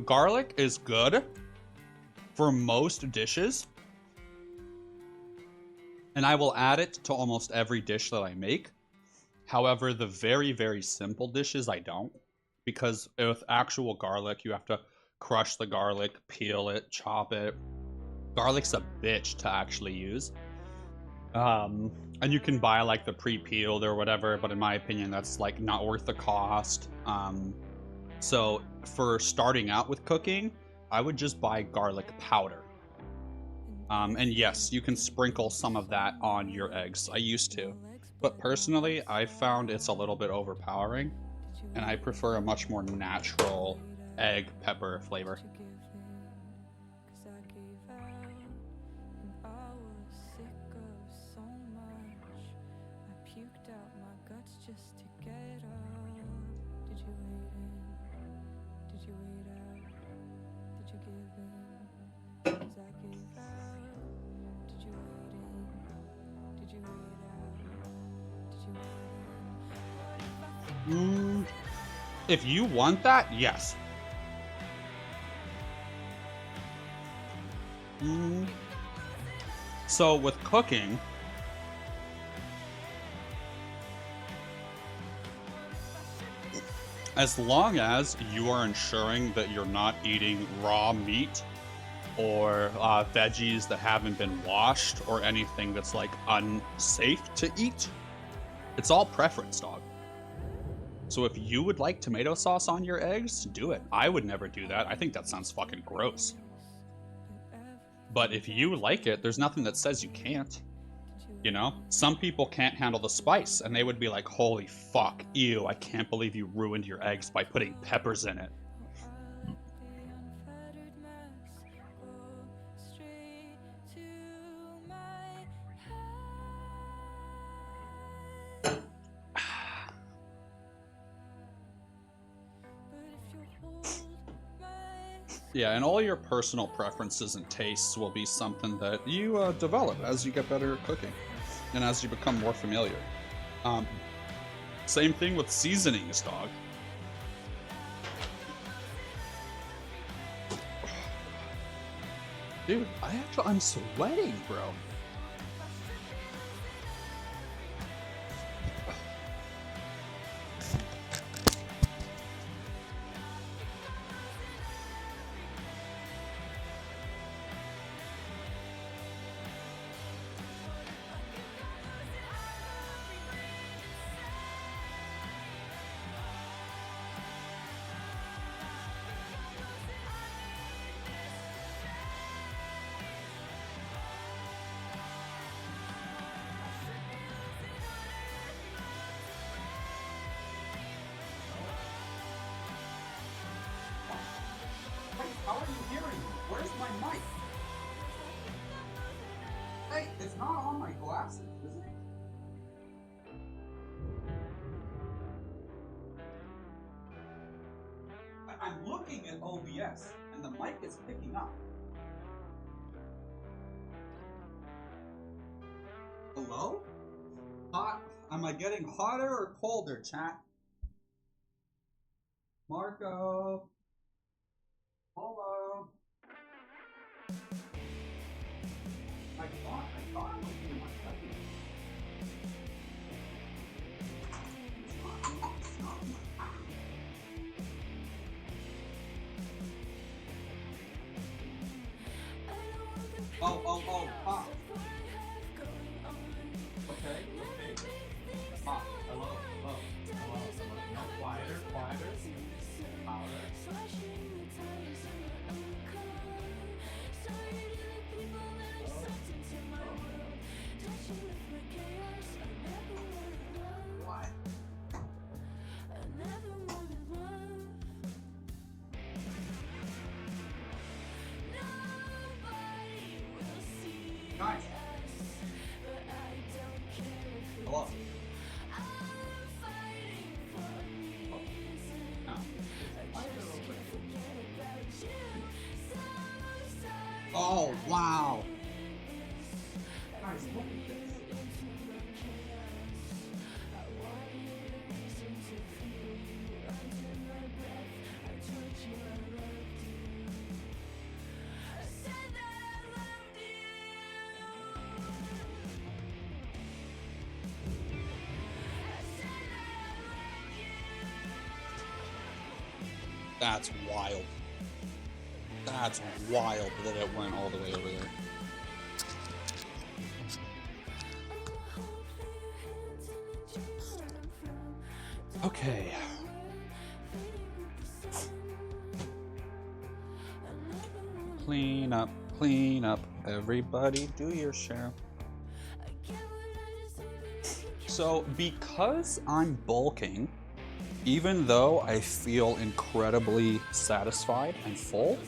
Garlic is good for most dishes, and I will add it to almost every dish that I make. However, the very, very simple dishes, I don't, because with actual garlic, you have to crush the garlic, peel it, chop it. Garlic's a bitch to actually use. And you can buy like the pre-peeled or whatever, but in my opinion, that's like not worth the cost. So for starting out with cooking, I would just buy garlic powder. And yes, you can sprinkle some of that on your eggs. I used to. But personally, I found it's a little bit overpowering, and I prefer a much more natural egg pepper flavor. If you want that, yes. So with cooking, as long as you are ensuring that you're not eating raw meat or veggies that haven't been washed or anything that's like unsafe to eat, it's all preference, dog. So if you would like tomato sauce on your eggs, do it. I would never do that. I think that sounds fucking gross. But if you like it, there's nothing that says you can't. You know? Some people can't handle the spice, and they would be like, holy fuck, ew, I can't believe you ruined your eggs by putting peppers in it. Yeah, and all your personal preferences and tastes will be something that you develop as you get better at cooking and as you become more familiar. Same thing with seasonings, dog. Dude, I'm sweating, bro. my glasses, isn't it? I'm looking at OBS, and the mic is picking up. Hello? Hot? Am I getting hotter or colder, chat? Marco? Hello? I thought I was doing my second. It's not. Oh, pop. Okay. Pop. Hello. No, quieter. Louder. What? Guys. Hello. Oh, wow. Guys, look at this. That's wild. That's wild that it went all the way over there. Okay. Clean up. Everybody do your share. So, because I'm bulking, even though I feel incredibly satisfied and full,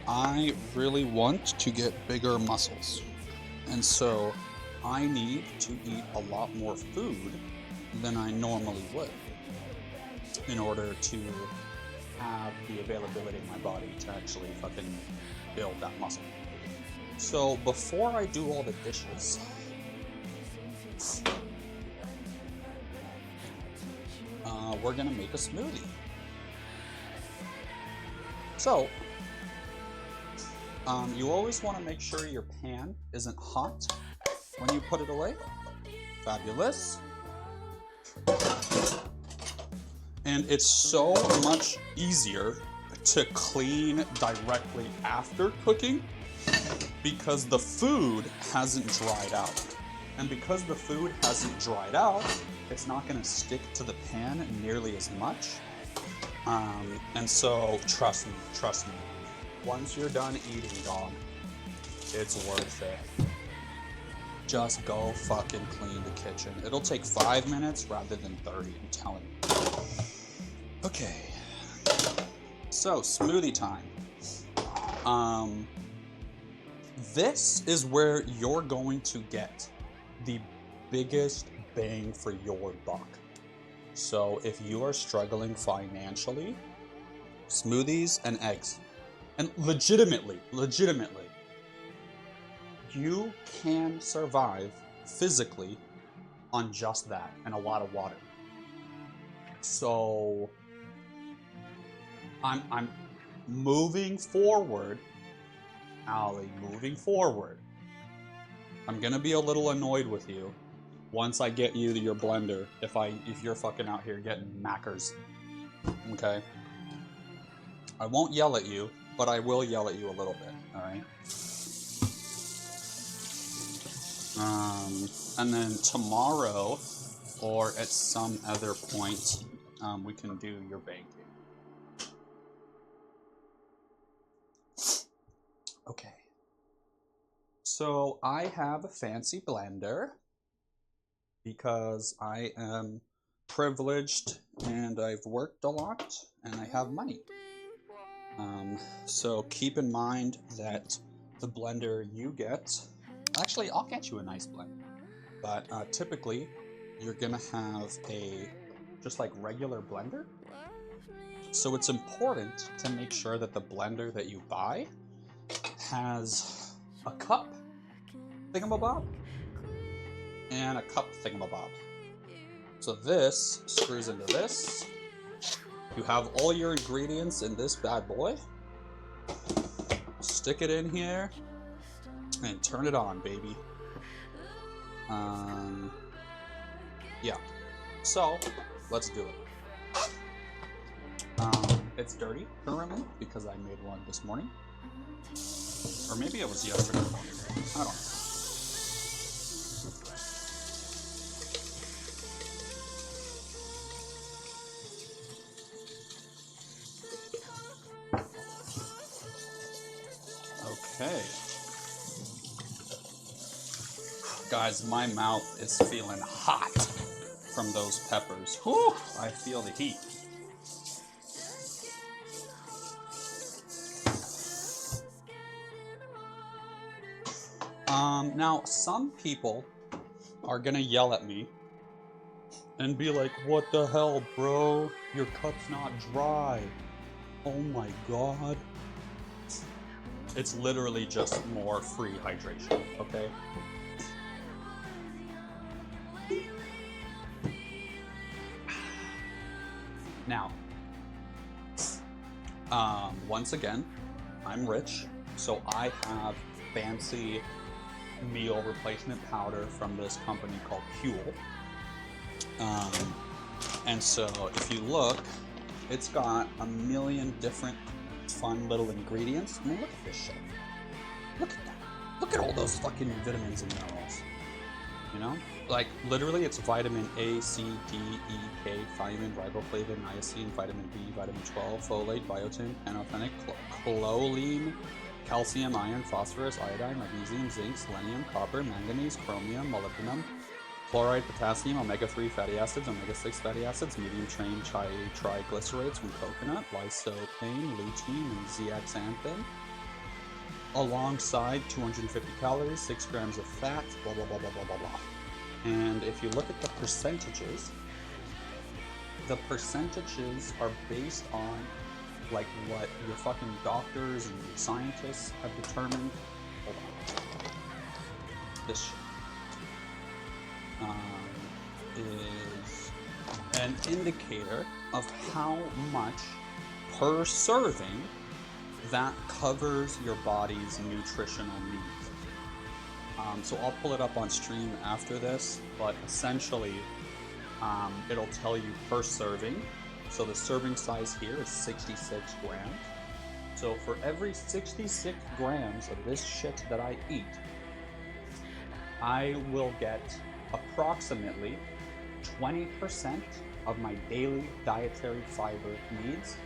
I really want to get bigger muscles. And so I need to eat a lot more food than I normally would in order to have the availability in my body to actually fucking build that muscle. So before I do all the dishes, we're gonna make a smoothie. So, you always want to make sure your pan isn't hot when you put it away. Fabulous. And it's so much easier to clean directly after cooking because the food hasn't dried out. And because the food hasn't dried out, it's not going to stick to the pan nearly as much. And so, trust me, once you're done eating, dog, it's worth it. Just go fucking clean the kitchen. It'll take 5 minutes rather than 30, I'm telling you. Okay. So, smoothie time. This is where you're going to get the biggest bang for your buck. So if you are struggling financially, smoothies and eggs, and legitimately, you can survive physically on just that and a lot of water. So I'm moving forward, Allie, moving forward. I'm gonna be a little annoyed with you once I get you to your blender if you're fucking out here getting macers. Okay? I won't yell at you, but I will yell at you a little bit, alright? And then tomorrow, or at some other point, we can do your baking. Okay. So I have a fancy blender because I am privileged and I've worked a lot and I have money. So keep in mind that the blender you get Actually, I'll get you a nice blender. But typically, you're gonna have a just like regular blender. So it's important to make sure that the blender that you buy has a cup thingamabob and a cup thingamabob. So this screws into this. You have all your ingredients in this bad boy. Stick it in here and turn it on, baby. Yeah. So let's do it. It's dirty currently because I made one this morning, or maybe it was yesterday morning. I don't know. Okay. Guys, my mouth is feeling hot from those peppers. Whew, I feel the heat. Now, some people are gonna yell at me and be like, what the hell, bro? Your cup's not dry. Oh my god. It's literally just more free hydration, okay? Now, once again, I'm rich, so I have fancy meal replacement powder from this company called Huel. And so if you look, it's got a million different fun little ingredients. I mean, look at this shit. Look at that. Look at all those fucking vitamins and minerals. You know? Like, literally, it's vitamin A, C, D, E, K, thiamine, riboflavin, niacin, vitamin B, vitamin 12, folate, biotin, pantothenic, choline, calcium, iron, phosphorus, iodine, magnesium, zinc, selenium, copper, manganese, chromium, molybdenum, chloride, potassium, omega-3 fatty acids, omega-6 fatty acids, medium-chain triglycerides from coconut, lycopene, lutein, and zeaxanthin, alongside 250 calories, 6 grams of fat, blah, blah, blah, blah, blah, blah, blah. And if you look at the percentages are based on like what your fucking doctors and scientists have determined. Hold on. This shit is an indicator of how much per serving that covers your body's nutritional needs. So I'll pull it up on stream after this, but essentially it'll tell you per serving. So the serving size here is 66 grams. So for every 66 grams of this shit that I eat, I will get approximately 20% of my daily dietary fiber needs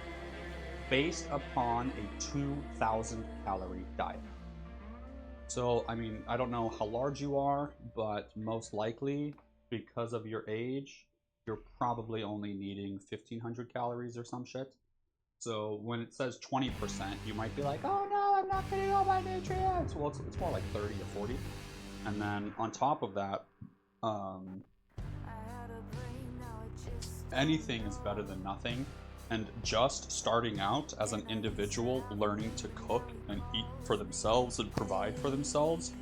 based upon a 2,000 calorie diet. So, I mean, I don't know how large you are, but most likely, because of your age, you're probably only needing 1,500 calories or some shit. So when it says 20%, you might be like, oh no, I'm not getting all my nutrients. Well, it's more like 30 or 40. And then on top of that, anything is better than nothing. And just starting out as an individual learning to cook and eat for themselves and provide for themselves,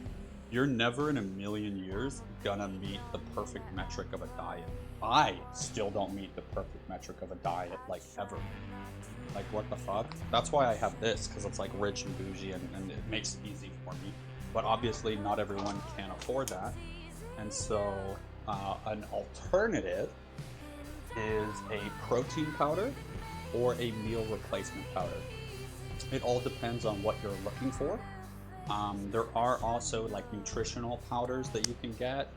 you're never in a million years gonna meet the perfect metric of a diet. I still don't meet the perfect metric of a diet, like, ever. Like, what the fuck? That's why I have this, because it's like rich and bougie and it makes it easy for me. But obviously not everyone can afford that. And so an alternative is a protein powder or a meal replacement powder. It all depends on what you're looking for. There are also like nutritional powders that you can get,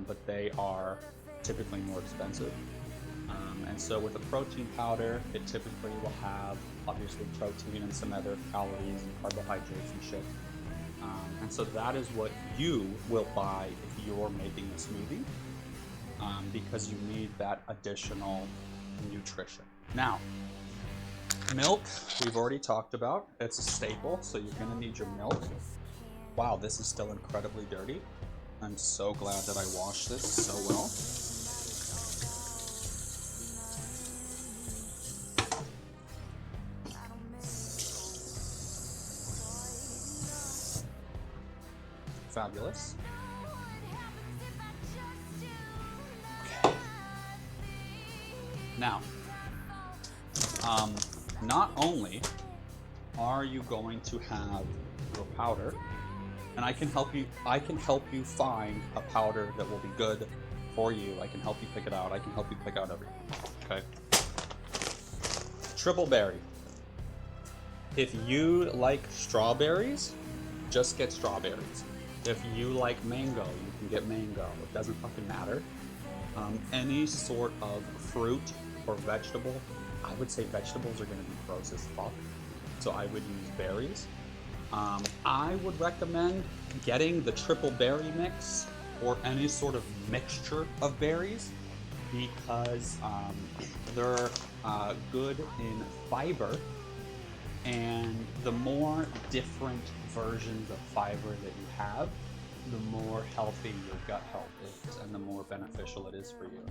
but they are typically more expensive. And so with a protein powder, it typically will have obviously protein and some other calories and carbohydrates and shit. And so that is what you will buy if you're making a smoothie, because you need that additional nutrition. Now, milk, we've already talked about. It's a staple, so you're gonna need your milk. Wow, this is still incredibly dirty. I'm so glad that I washed this so well. Fabulous. Okay. Now, not only are you going to have your powder, and I can help you find a powder that will be good for you. I can help you pick it out. I can help you pick out everything. Okay. Triple berry. If you like strawberries, just get strawberries. If you like mango, you can get mango. It doesn't fucking matter. Any sort of fruit or vegetable, I would say vegetables are going to be gross as fuck. So I would use berries. I would recommend getting the triple berry mix or any sort of mixture of berries because they're good in fiber, and the more different versions of fiber that you have, the more healthy your gut health is and the more beneficial it is for you.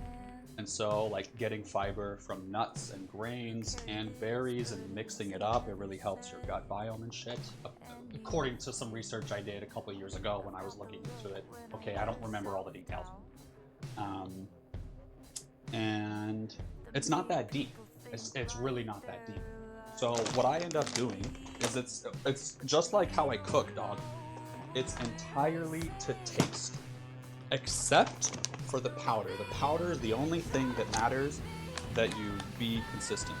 And so like getting fiber from nuts and grains and berries and mixing it up, it really helps your gut biome and shit. According to some research I did a couple of years ago when I was looking into it. Okay, I don't remember all the details. And it's not that deep. It's really not that deep. So what I end up doing is it's just like how I cook, dog. It's entirely to taste, except for the powder. The powder is the only thing that matters that you be consistent.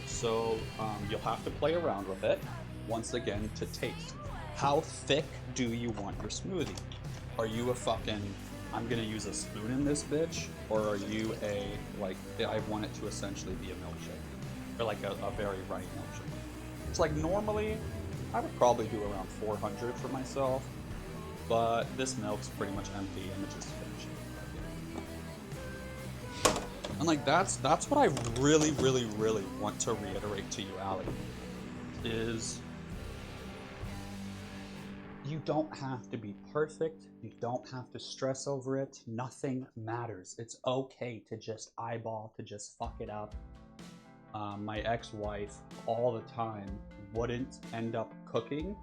So you'll have to play around with it, once again, to taste. How thick do you want your smoothie? Are you a fucking, I'm gonna use a spoon in this bitch? Or are you a, like, I want it to essentially be a milkshake? Or like a very runny milkshake. It's like normally, I would probably do around 400 for myself, but this milk's pretty much empty and it just finished. And like that's what I really want to reiterate to you, Allie, is you don't have to be perfect. You don't have to stress over it. Nothing matters. It's okay to just eyeball, to just fuck it up. My ex-wife all the time wouldn't end up cooking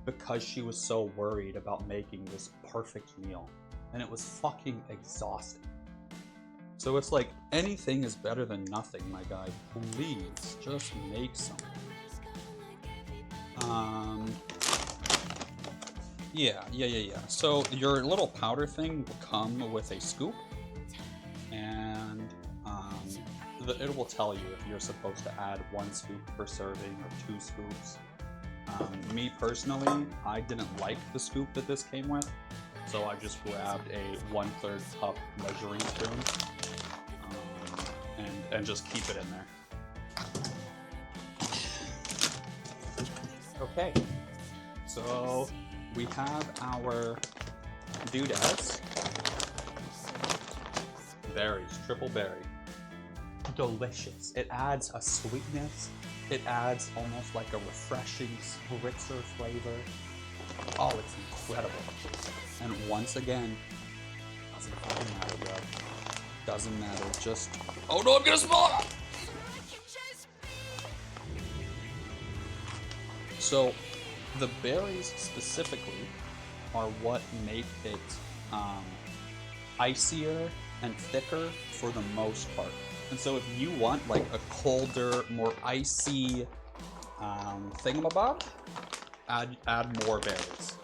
because she was so worried about making this perfect meal. And it was fucking exhausting. So it's like, anything is better than nothing, my guy. Please, just make something. Yeah. So your little powder thing will come with a scoop, and it will tell you if you're supposed to add 1 scoop per serving or 2 scoops. Me personally, I didn't like the scoop that this came with, so I just grabbed a 1/3 cup measuring spoon and just keep it in there. Okay, so we have our doodads. Berries, triple berry. Delicious. It adds a sweetness. It adds almost like a refreshing spritzer flavor. Oh, it's incredible. And once again, doesn't fucking matter, bro. Doesn't matter. Just, oh no, I'm gonna smell it. So, the berries specifically are what make it icier and thicker for the most part. And so if you want like a colder, more icy thingamabob, add more berries.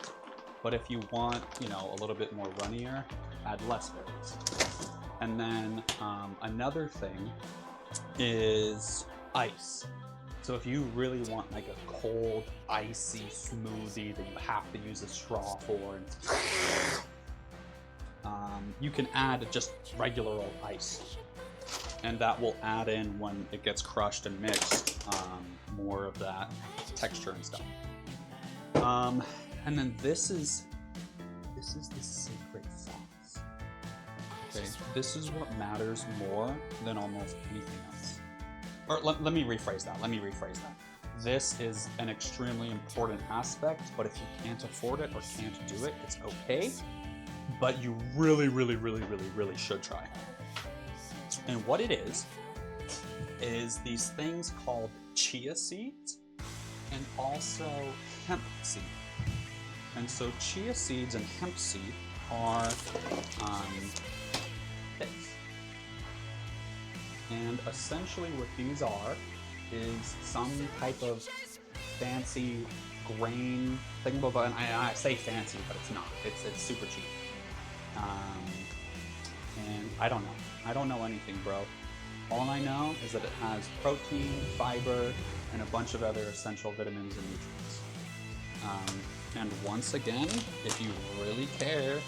But if you want, you know, a little bit more runnier, add less berries. And then another thing is ice. So if you really want like a cold, icy smoothie that you have to use a straw for, you can add just regular old ice. And that will add in, when it gets crushed and mixed, more of that texture and stuff. And then this is the secret sauce. Okay, this is what matters more than almost anything else. Or let me rephrase that. This is an extremely important aspect, but if you can't afford it or can't do it, it's okay. But you really, really, really, really, really should try. And what it is these things called chia seeds and also hemp seed. And so chia seeds and hemp seed are this. And essentially what these are is some type of fancy grain thing, and I say fancy, but it's not. It's super cheap. And I don't know. I don't know anything, bro. All I know is that it has protein, fiber, and a bunch of other essential vitamins and nutrients. And once again, if you really care,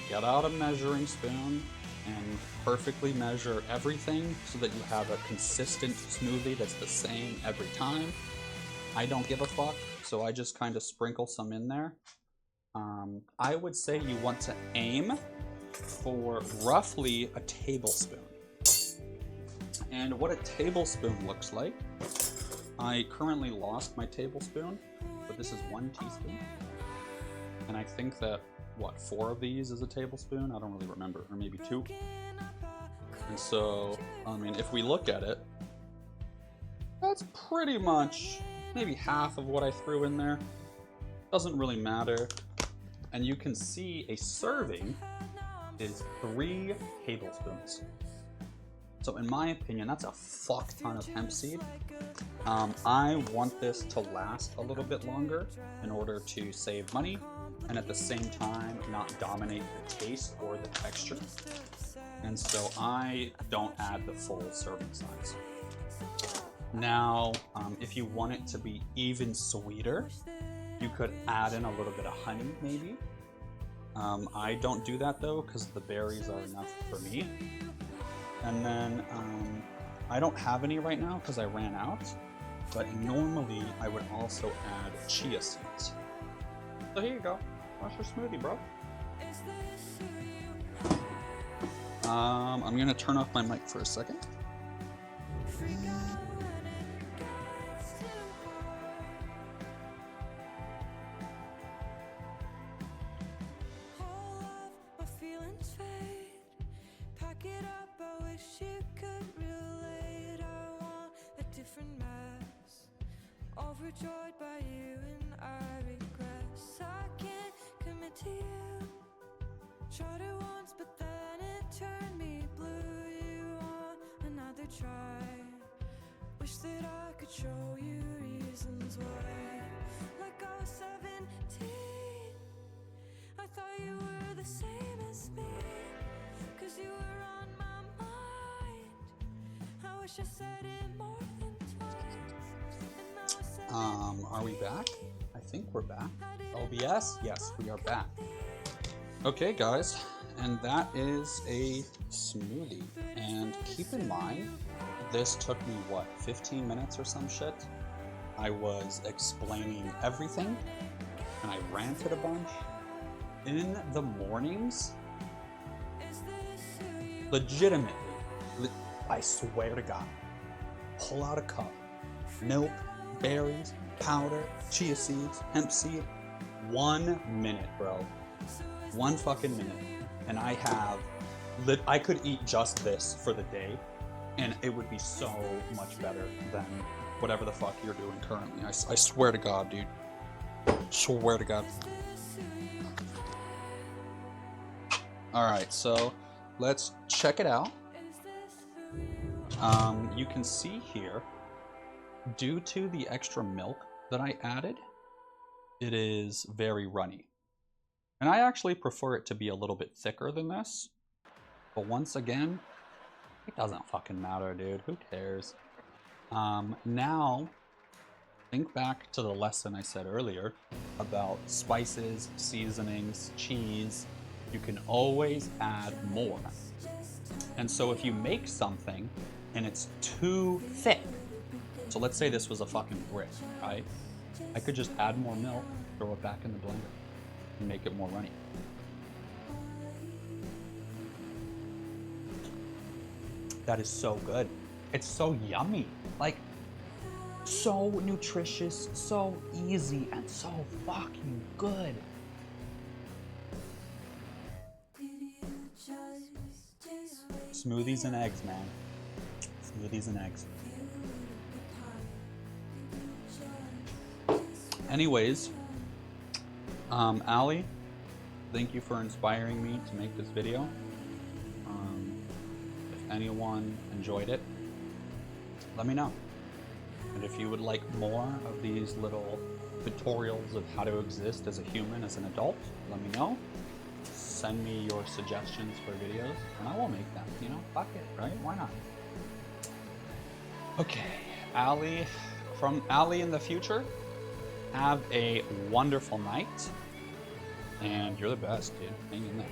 get out a measuring spoon and perfectly measure everything so that you have a consistent smoothie that's the same every time. I don't give a fuck, so I just kind of sprinkle some in there. I would say you want to aim for roughly a tablespoon. And what a tablespoon looks like, I currently lost my tablespoon, but this is 1 teaspoon. And I think that, 4 of these is a tablespoon? I don't really remember, or maybe 2. And so, I mean, if we look at it, that's pretty much maybe half of what I threw in there. Doesn't really matter. And you can see a serving is 3 tablespoons. So in my opinion, that's a fuck ton of hemp seed. I want this to last a little bit longer in order to save money and at the same time not dominate the taste or the texture. And so I don't add the full serving size. Now, if you want it to be even sweeter, you could add in a little bit of honey maybe. I don't do that though because the berries are enough for me. And then I don't have any right now because I ran out, but normally I would also add chia seeds. So here you go. That's your smoothie, bro. I'm gonna turn off my mic for a second. Overjoyed by you and I regress I can't commit to you. Tried it once but then it turned me blue. You want another try. Wish that I could show you reasons why. Like I was 17, I thought you were the same as me, 'cause you were on my mind. I wish I said it more than twice. Are we back? I think we're back. OBS? Yes, we are back. Okay, guys, and that is a smoothie. And keep in mind, this took me, 15 minutes or some shit? I was explaining everything, and I ranted a bunch. In the mornings, legitimately, I swear to God, pull out a cup, milk, berries, powder, chia seeds, hemp seed. 1 minute, bro. 1 fucking minute. And I could eat just this for the day, and it would be so much better than whatever the fuck you're doing currently. I swear to God, dude. Swear to God. Alright, so let's check it out. You can see here, due to the extra milk that I added, it is very runny. And I actually prefer it to be a little bit thicker than this. But once again, it doesn't fucking matter, dude. Who cares? Now, think back to the lesson I said earlier about spices, seasonings, cheese. You can always add more. And so if you make something and it's too thick, so let's say this was a fucking brick, right? I could just add more milk, throw it back in the blender, and make it more runny. That is so good. It's so yummy. Like, So nutritious, so easy, and so fucking good. Smoothies and eggs, man. Smoothies and eggs. Anyways, Allie, thank you for inspiring me to make this video. If anyone enjoyed it, let me know. And if you would like more of these little tutorials of how to exist as a human, as an adult, let me know. Send me your suggestions for videos, and I will make them. You know, fuck it, right? Why not? Okay, Allie, from Allie in the future, have a wonderful night. And you're the best, dude. Hang in there.